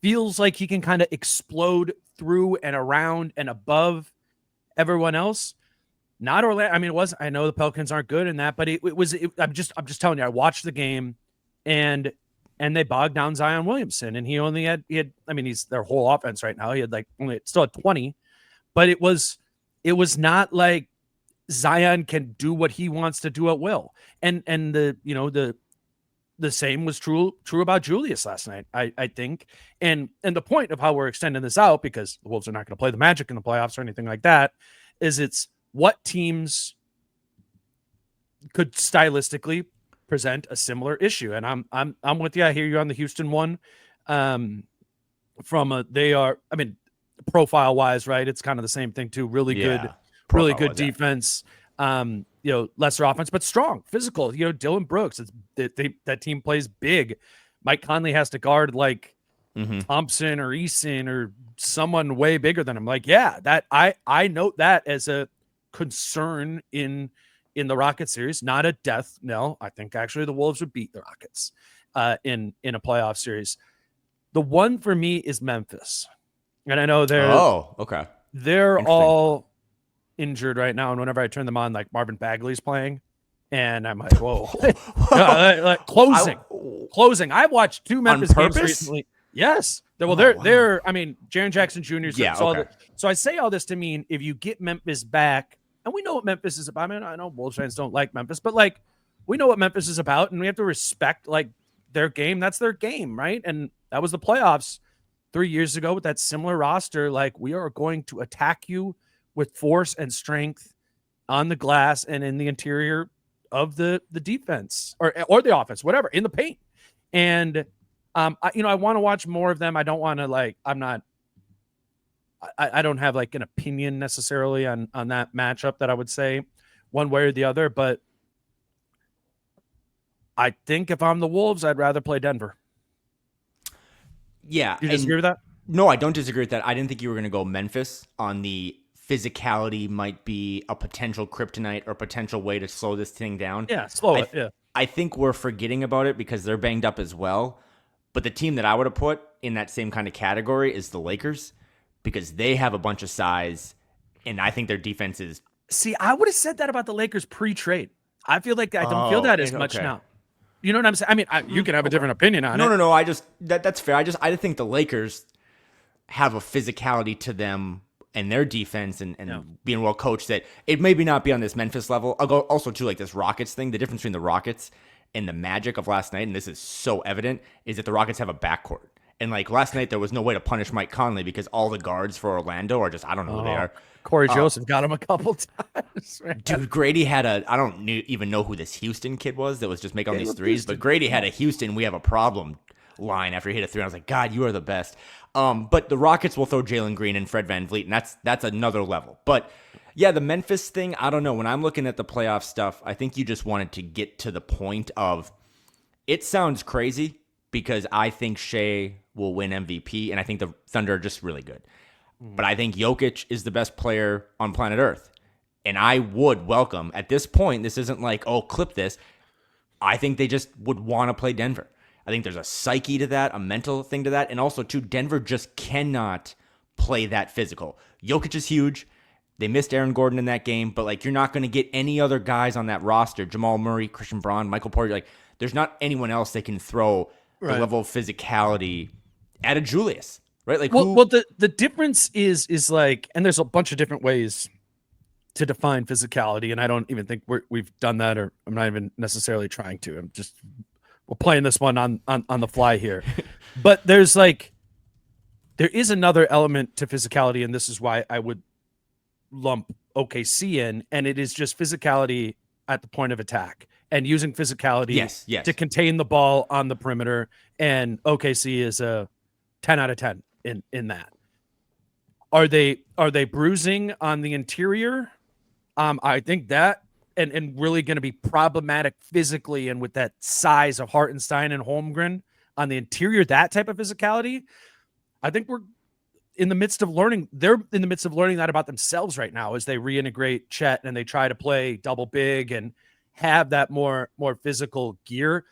feels like he can kind of explode through and around and above Everyone else, not Orlando. I mean, it was. I know the Pelicans aren't good in that, but it was. I'm just telling you. I watched the game, and they bogged down Zion Williamson, and he had. I mean, he's their whole offense right now. He had still had 20, but it was not like Zion can do what he wants to do at will. And the same was true about Julius last night, I think. And the point of how we're extending this out, because the Wolves are not going to play the Magic in the playoffs or anything like that, is it's what teams could stylistically present a similar issue. And I'm with you. I hear you on the Houston one. They are, I mean, profile wise, right? It's kind of the same thing too. Really good defense. Lesser offense, but strong, physical. Dylan Brooks. That team plays big. Mike Conley has to guard like Thompson or Eason or someone way bigger than him. Like, yeah, that I note that as a concern in the Rockets series, not a death knell. I think actually the Wolves would beat the Rockets in a playoff series. The one for me is Memphis, and I know they're all injured right now, and whenever I turn them on, like Marvin Bagley's playing, and I'm like, whoa. Closing. I've watched 2 Memphis games recently. Yes. They're I mean, Jaren Jackson Jr. So I say all this to mean if you get Memphis back, and we know what Memphis is about. I mean, I know Wolves fans don't like Memphis, but like we know what Memphis is about, and we have to respect like their game. That's their game, right? And that was the playoffs 3 years ago with that similar roster. Like, we are going to attack you with force and strength on the glass and in the interior of the defense or the offense, whatever, in the paint. And I want to watch more of them. I don't want to I don't have like an opinion necessarily on that matchup that I would say one way or the other, but I think if I'm the Wolves, I'd rather play Denver. Yeah. You disagree with that? No, I don't disagree with that. I didn't think you were going to go Memphis on the physicality might be a potential kryptonite or potential way to slow this thing down. Yeah, slow it. Yeah. I think we're forgetting about it because they're banged up as well. But the team that I would have put in that same kind of category is the Lakers because they have a bunch of size, and I think their defense is... See, I would have said that about the Lakers pre-trade. I feel like I don't feel that as much now. You know what I'm saying? I mean, you can have a different opinion on it. No. That's fair. I think the Lakers have a physicality to them and their defense and being well coached that it maybe not be on this Memphis level. I'll go also to like this Rockets thing. The difference between the Rockets and the Magic of last night, and this is so evident, is that the Rockets have a backcourt. And like last night, there was no way to punish Mike Conley because all the guards for Orlando are just, I don't know who they are. Corey Joseph got him a couple times. Right? Dude, Grady had I don't even know who this Houston kid was that was just making all these threes, but Grady had a Houston, we have a problem line after he hit a 3. I was like, God, you are the best. But the Rockets will throw Jalen Green and Fred VanVleet, and that's another level. But yeah, the Memphis thing, I don't know. When I'm looking at the playoff stuff, I think you just wanted to get to the point of, it sounds crazy because I think Shea will win MVP, and I think the Thunder are just really good. But I think Jokic is the best player on planet Earth. And I would welcome, at this point, this isn't like, oh, clip this. I think they just would want to play Denver. I think there's a psyche to that, a mental thing to that. And also, too, Denver just cannot play that physical. Jokic is huge. They missed Aaron Gordon in that game. But, like, you're not going to get any other guys on that roster. Jamal Murray, Christian Braun, Michael Porter. Like, there's not anyone else that can throw the level of physicality at a Julius. Right? Like, well, the difference is like, and there's a bunch of different ways to define physicality, and I don't even think we've done that, or I'm not even necessarily trying to. We're playing this one on the fly here. But there is another element to physicality, and this is why I would lump OKC in, and it is just physicality at the point of attack and using physicality to contain the ball on the perimeter. And OKC is a 10 out of 10 in that. Are they bruising on the interior? I think that and really going to be problematic physically, and with that size of Hartenstein and Holmgren on the interior, that type of physicality, I think we're in the midst of learning. They're in the midst of learning that about themselves right now as they reintegrate Chet and they try to play double big and have that more physical gear.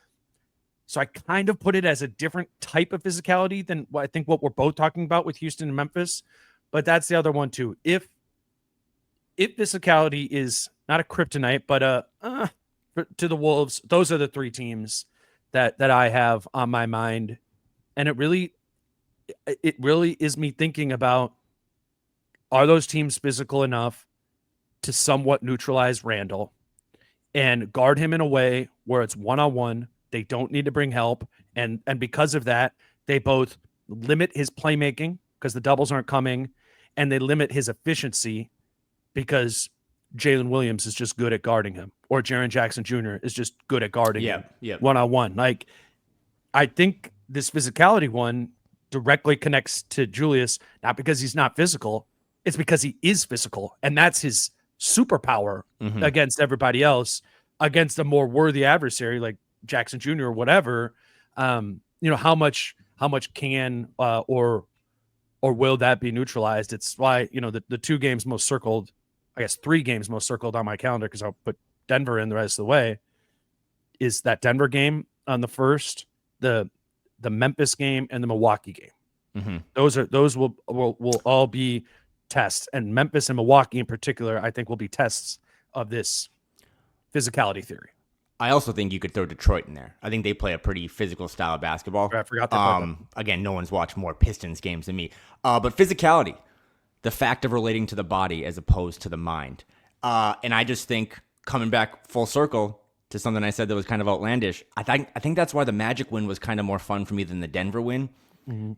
So I kind of put it as a different type of physicality than what we're both talking about with Houston and Memphis. But that's the other one too. If if physicality is not a kryptonite, but to the Wolves, those are the three teams that I have on my mind, and it really is me thinking about, are those teams physical enough to somewhat neutralize Randall and guard him in a way where it's one-on-one, they don't need to bring help, and because of that, they both limit his playmaking because the doubles aren't coming, and they limit his efficiency because Jalen Williams is just good at guarding him, or Jaren Jackson Jr. is just good at guarding him one-on-one. Like, I think this physicality one directly connects to Julius, not because he's not physical, it's because he is physical, and that's his superpower against everybody else, against a more worthy adversary like Jackson Jr. or whatever. How much can or will that be neutralized? It's why, the 2 games most circled, I guess 3 games most circled on my calendar, because I'll put Denver in the rest of the way, is that Denver game on the first, the Memphis game, and the Milwaukee game. Those will all be tests, and Memphis and Milwaukee in particular, I think, will be tests of this physicality theory. I also think you could throw Detroit in there. I think they play a pretty physical style of basketball. I forgot that. Again, no one's watched more Pistons games than me. But physicality, the fact of relating to the body as opposed to the mind. And I just think, coming back full circle to something I said that was kind of outlandish, I think that's why the Magic win was kind of more fun for me than the Denver win.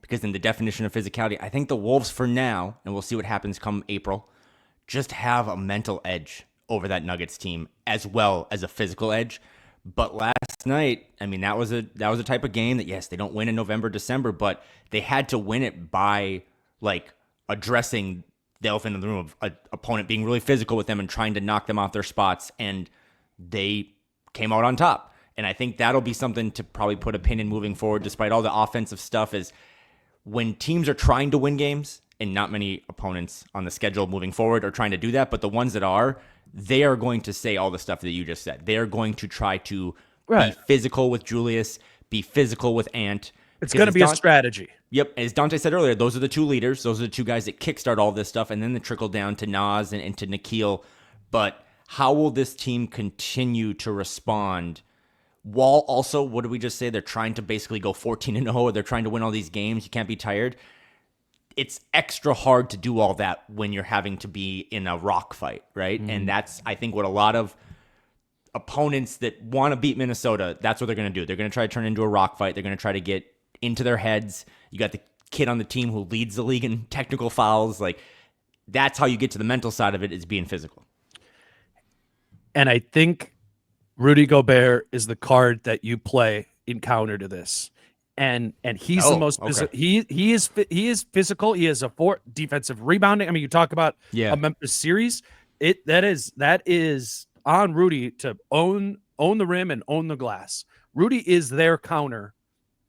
Because in the definition of physicality, I think the Wolves for now, and we'll see what happens come April, just have a mental edge over that Nuggets team as well as a physical edge. But last night, I mean, that was a type of game that, yes, they don't win in November, December, but they had to win it by like addressing the elephant in the room of an opponent being really physical with them and trying to knock them off their spots, and they came out on top. And I think that'll be something to probably put a pin in moving forward, despite all the offensive stuff, is when teams are trying to win games, and not many opponents on the schedule moving forward are trying to do that, but the ones that are, they are going to say all the stuff that you just said. They are going to try to be physical with Julius, be physical with Ant. It's going to be a strategy. Yep. As Dante said earlier, those are the 2 leaders. Those are the 2 guys that kickstart all this stuff, and then they trickle down to Nas and to Nikhil. But how will this team continue to respond? While also, what did we just say? They're trying to basically go 14-0, or they're trying to win all these games. You can't be tired. It's extra hard to do all that when you're having to be in a rock fight, right? And that's, I think, what a lot of opponents that want to beat Minnesota, that's what they're going to do. They're going to try to turn it into a rock fight. They're going to try to get into their heads. You got the kid on the team who leads the league in technical fouls. Like, that's how you get to the mental side of it, is being physical. And I think Rudy Gobert is the card that you play in counter to this. And he's the most he is physical. He has a 4 defensive rebounding. I mean, you talk about a Memphis series. That is on Rudy to own the rim and own the glass. Rudy is their counter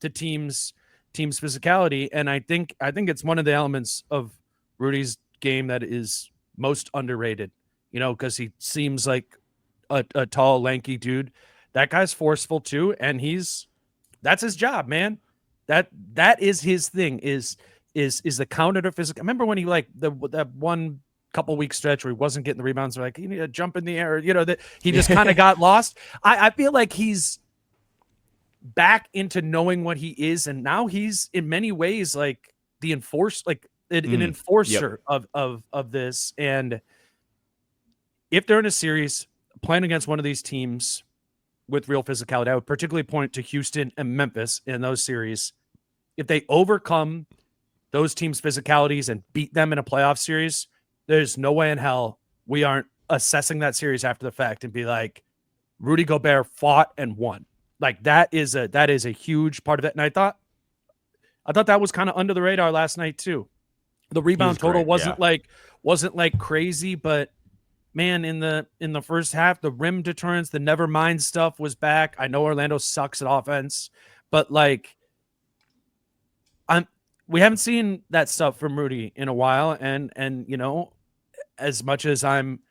to teams physicality, and I think it's one of the elements of Rudy's game that is most underrated. Because he seems like a tall, lanky dude. That guy's forceful too, and that's his job, man. That is his thing. Is the counter to physical. Remember when he that one couple week stretch where he wasn't getting the rebounds? Like, you need to jump in the air. That he just kind of got lost. I feel like he's back into knowing what he is, and now he's in many ways like the an enforcer of this. And if they're in a series playing against one of these teams with real physicality, I would particularly point to Houston and Memphis in those series. If they overcome those teams' physicalities and beat them in a playoff series, there's no way in hell we aren't assessing that series after the fact and be like, Rudy Gobert fought and won. Like, that is a huge part of it. And I thought that was kind of under the radar last night too. The rebound total wasn't like crazy, but man, in the first half, the rim deterrence, the never mind stuff was back. I know Orlando sucks at offense, but like, we haven't seen that stuff from Rudy in a while. And as much as I'm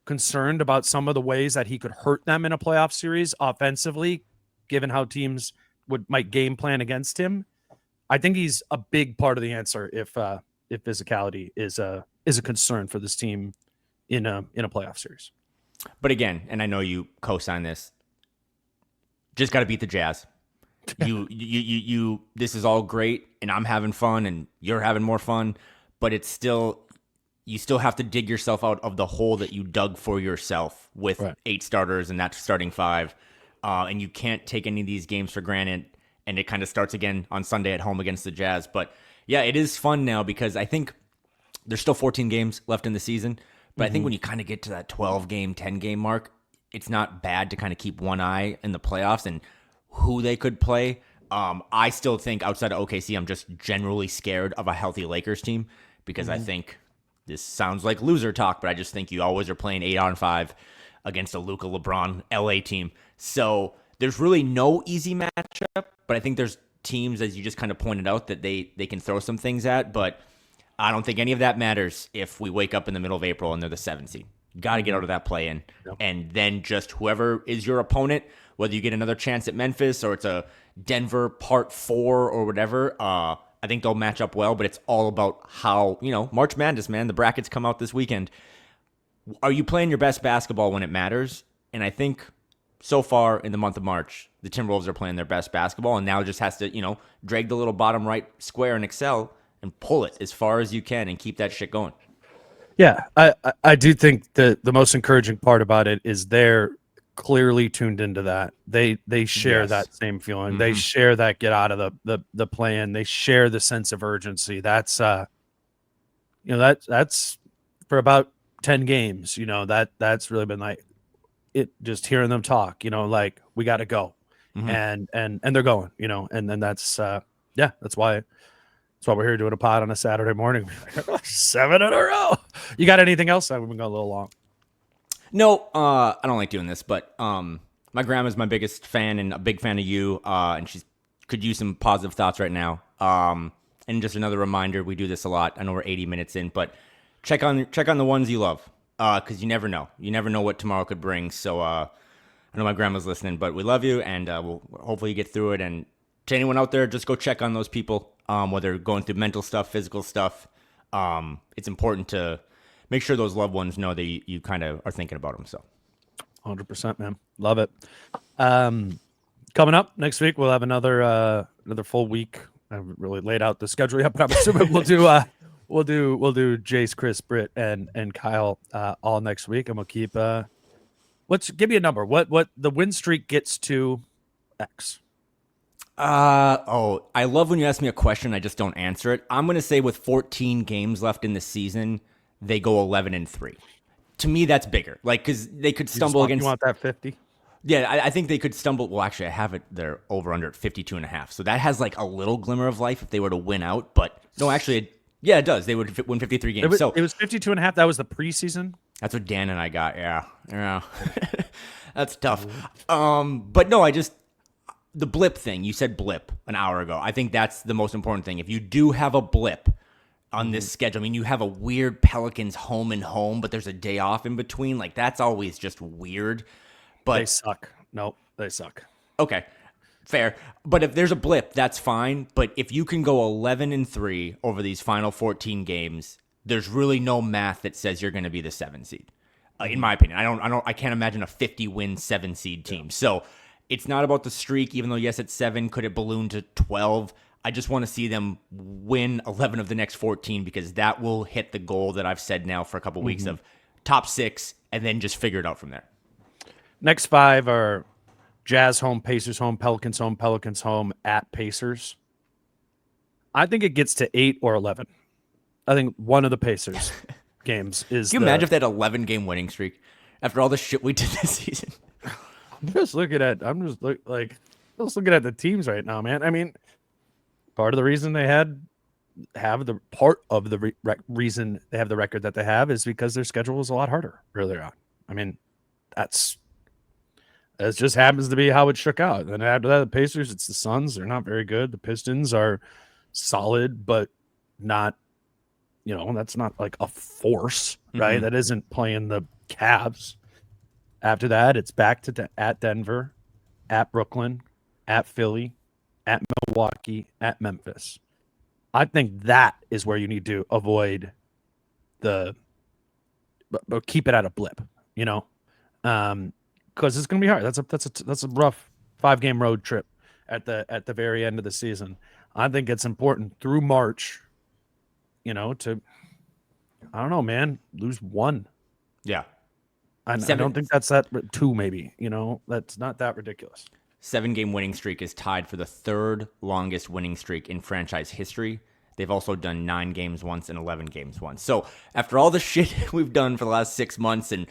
concerned about some of the ways that he could hurt them in a playoff series offensively, given how teams might game plan against him, I think he's a big part of the answer if physicality is a concern for this team in a playoff series. But again, and I know you co-sign this, just got to beat the Jazz. You. This is all great, and I'm having fun, and you're having more fun. But it's still, you still have to dig yourself out of the hole that you dug for yourself with 8 starters and that starting 5. And you can't take any of these games for granted. And it kind of starts again on Sunday at home against the Jazz. But yeah, it is fun now because I think there's still 14 games left in the season. But I think when you kind of get to that 12-game, 10-game mark, it's not bad to kind of keep one eye in the playoffs and who they could play. I still think outside of OKC, I'm just generally scared of a healthy Lakers team because I think this sounds like loser talk, but I just think you always are playing 8-on-5 against a Luka LeBron LA team. So there's really no easy matchup, but I think there's teams, as you just kind of pointed out, that they can throw some things at, but I don't think any of that matters if we wake up in the middle of April and they're the 7th seed. You got to get out of that play-in, and then just whoever is your opponent, whether you get another chance at Memphis or it's a Denver part 4 or whatever, I think they'll match up well, but it's all about how, March Madness, man, the brackets come out this weekend. Are you playing your best basketball when it matters? And I think so far in the month of March, the Timberwolves are playing their best basketball, and now just has to, drag the little bottom right square in Excel and pull it as far as you can and keep that shit going. Yeah, I do think the most encouraging part about it is they're clearly tuned into that. They share that same feeling. They share that get out of the play-in. They share the sense of urgency. That's that's for about 10 games. That's really been like it. Just hearing them talk. Like we got to go, and they're going. And then that's that's why. That's why we're here doing a pod on a Saturday morning. 7 in a row. You got anything else? We've been going a little long. No, I don't like doing this, but my grandma's my biggest fan and a big fan of you, and she could use some positive thoughts right now. And just another reminder, we do this a lot. I know we're 80 minutes in, but check on the ones you love, because you never know. You never know what tomorrow could bring. So I know my grandma's listening, but we love you, and we'll hopefully get through it. And to anyone out there, just go check on those people. Whether going through mental stuff, physical stuff, it's important to make sure those loved ones know that you kind of are thinking about them. So 100%, man. Love it. Coming up next week, we'll have another full week. I haven't really laid out the schedule yet, but I'm assuming we'll do Jace, Chris, Britt, and Kyle all next week, and we'll keep give me a number. What the win streak gets to X. I love when you ask me a question, I just don't answer it. I'm going to say with 14 games left in the season, they go 11-3. To me, that's bigger. Like, because they could stumble against. You want that 50? Yeah, I think they could stumble. Well, actually, I have it there over under 52.5. So that has like a little glimmer of life if they were to win out. But no, actually, it does. They would win 53 games. It was 52.5. That was the preseason. That's what Dan and I got. Yeah. That's tough. But no, the blip thing, you said blip an hour ago. I think that's the most important thing. If you do have a blip on this schedule, I mean, you have a weird Pelicans home and home, but there's a day off in between. Like, that's always just weird. But they suck. Nope, they suck. Okay, fair. But if there's a blip, that's fine. But if you can go 11-3 over these final 14 games, there's really no math that says you're going to be the 7 seed. In my opinion, I can't imagine a 50-win 7 seed team. So it's not about the streak, even though, yes, it's 7. Could it balloon to 12? I just want to see them win 11 of the next 14 because that will hit the goal that I've said now for a couple weeks of top 6 and then just figure it out from there. Next 5 are Jazz home, Pacers home, Pelicans home, at Pacers. I think it gets to 8 or 11. I think one of the Pacers games is. Can you imagine if they had 11-game winning streak after all the shit we did this season? I'm just looking at the teams right now, man. I mean, part of the reason they reason they have the record that they have is because their schedule was a lot harder earlier on. I mean, it just happens to be how it shook out. And after that, the Pacers, it's the Suns. They're not very good. The Pistons are solid, but not, that's not like a force, right? That isn't playing the Cavs. After that, it's back to at Denver, at Brooklyn, at Philly, at Milwaukee, at Memphis. I think that is where you need to avoid the but keep it at a blip, you know, because it's going to be hard. That's a rough 5-game road trip at the very end of the season. I think it's important through March, you know, to, I don't know, man, lose one. Yeah. I don't think that's that 2, maybe, you know, that's not that ridiculous. 7-game winning streak is tied for the 3rd longest winning streak in franchise history. They've also done 9 games once and 11 games once. So after all the shit we've done for the last 6 months and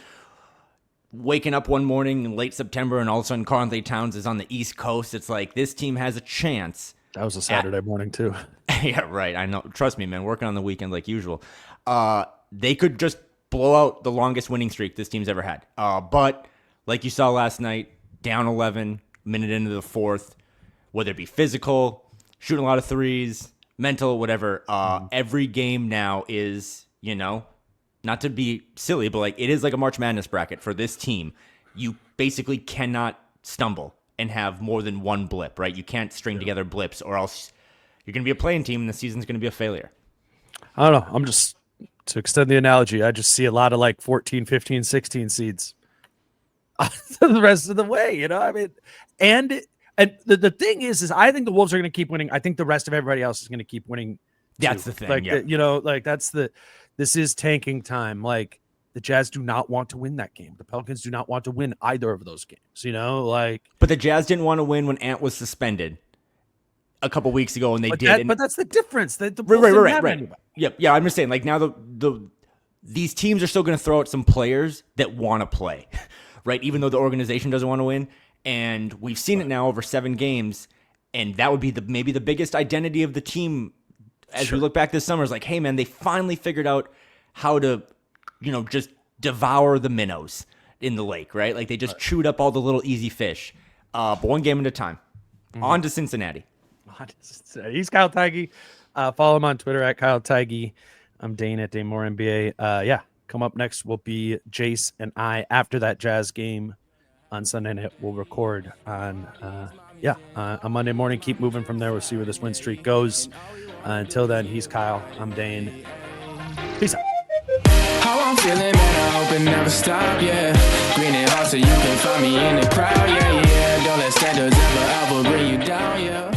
waking up one morning in late September and all of a sudden Karl-Anthony Towns is on the East Coast, it's like this team has a chance. That was a Saturday morning too. Yeah, right. I know. Trust me, man. Working on the weekend like usual. They could just blow out the longest winning streak this team's ever had. But like you saw last night, down 11, minute into the 4th, whether it be physical, shooting a lot of threes, mental, whatever, every game now is, you know, not to be silly, but like it is like a March Madness bracket for this team. You basically cannot stumble and have more than one blip, right? You can't string together blips or else you're going to be a playing team and the season's going to be a failure. I don't know. I'm just, to extend the analogy, I just see a lot of like 14, 15, 16 seeds the rest of the way, you know? I mean, and the thing is I think the Wolves are going to keep winning. I think the rest of everybody else is going to keep winning. That's too. the thing. Like, yeah. you know, like this is tanking time. Like the Jazz do not want to win that game. The Pelicans do not want to win either of those games, you know, like. But the Jazz didn't want to win when Ant was suspended a couple weeks ago, and they did. But that's the difference. The Wolves didn't have anybody. Yeah. I'm just saying, like now these teams are still going to throw out some players that want to play, right? Even though the organization doesn't want to win, and we've seen it now over 7 games, and that would be maybe the biggest identity of the team as we look back this summer. Is like, hey man, they finally figured out how to, you know, just devour the minnows in the lake, right? Like they just chewed up all the little easy fish. But one game at a time. On to Cincinnati. He's Kyle Theige. Follow him on Twitter at Kyle Theige. I'm Dane at DaneMooreNBA. Yeah, come up next will be Jace and I after that Jazz game on Sunday night. We'll record on Monday morning. Keep moving from there. We'll see where this win streak goes. Until then, he's Kyle. I'm Dane. Peace out. How I'm feeling, man, I hope it never stop, yeah. Green and hot so you can find me in the crowd, yeah. Don't let standards ever bring you down, yeah.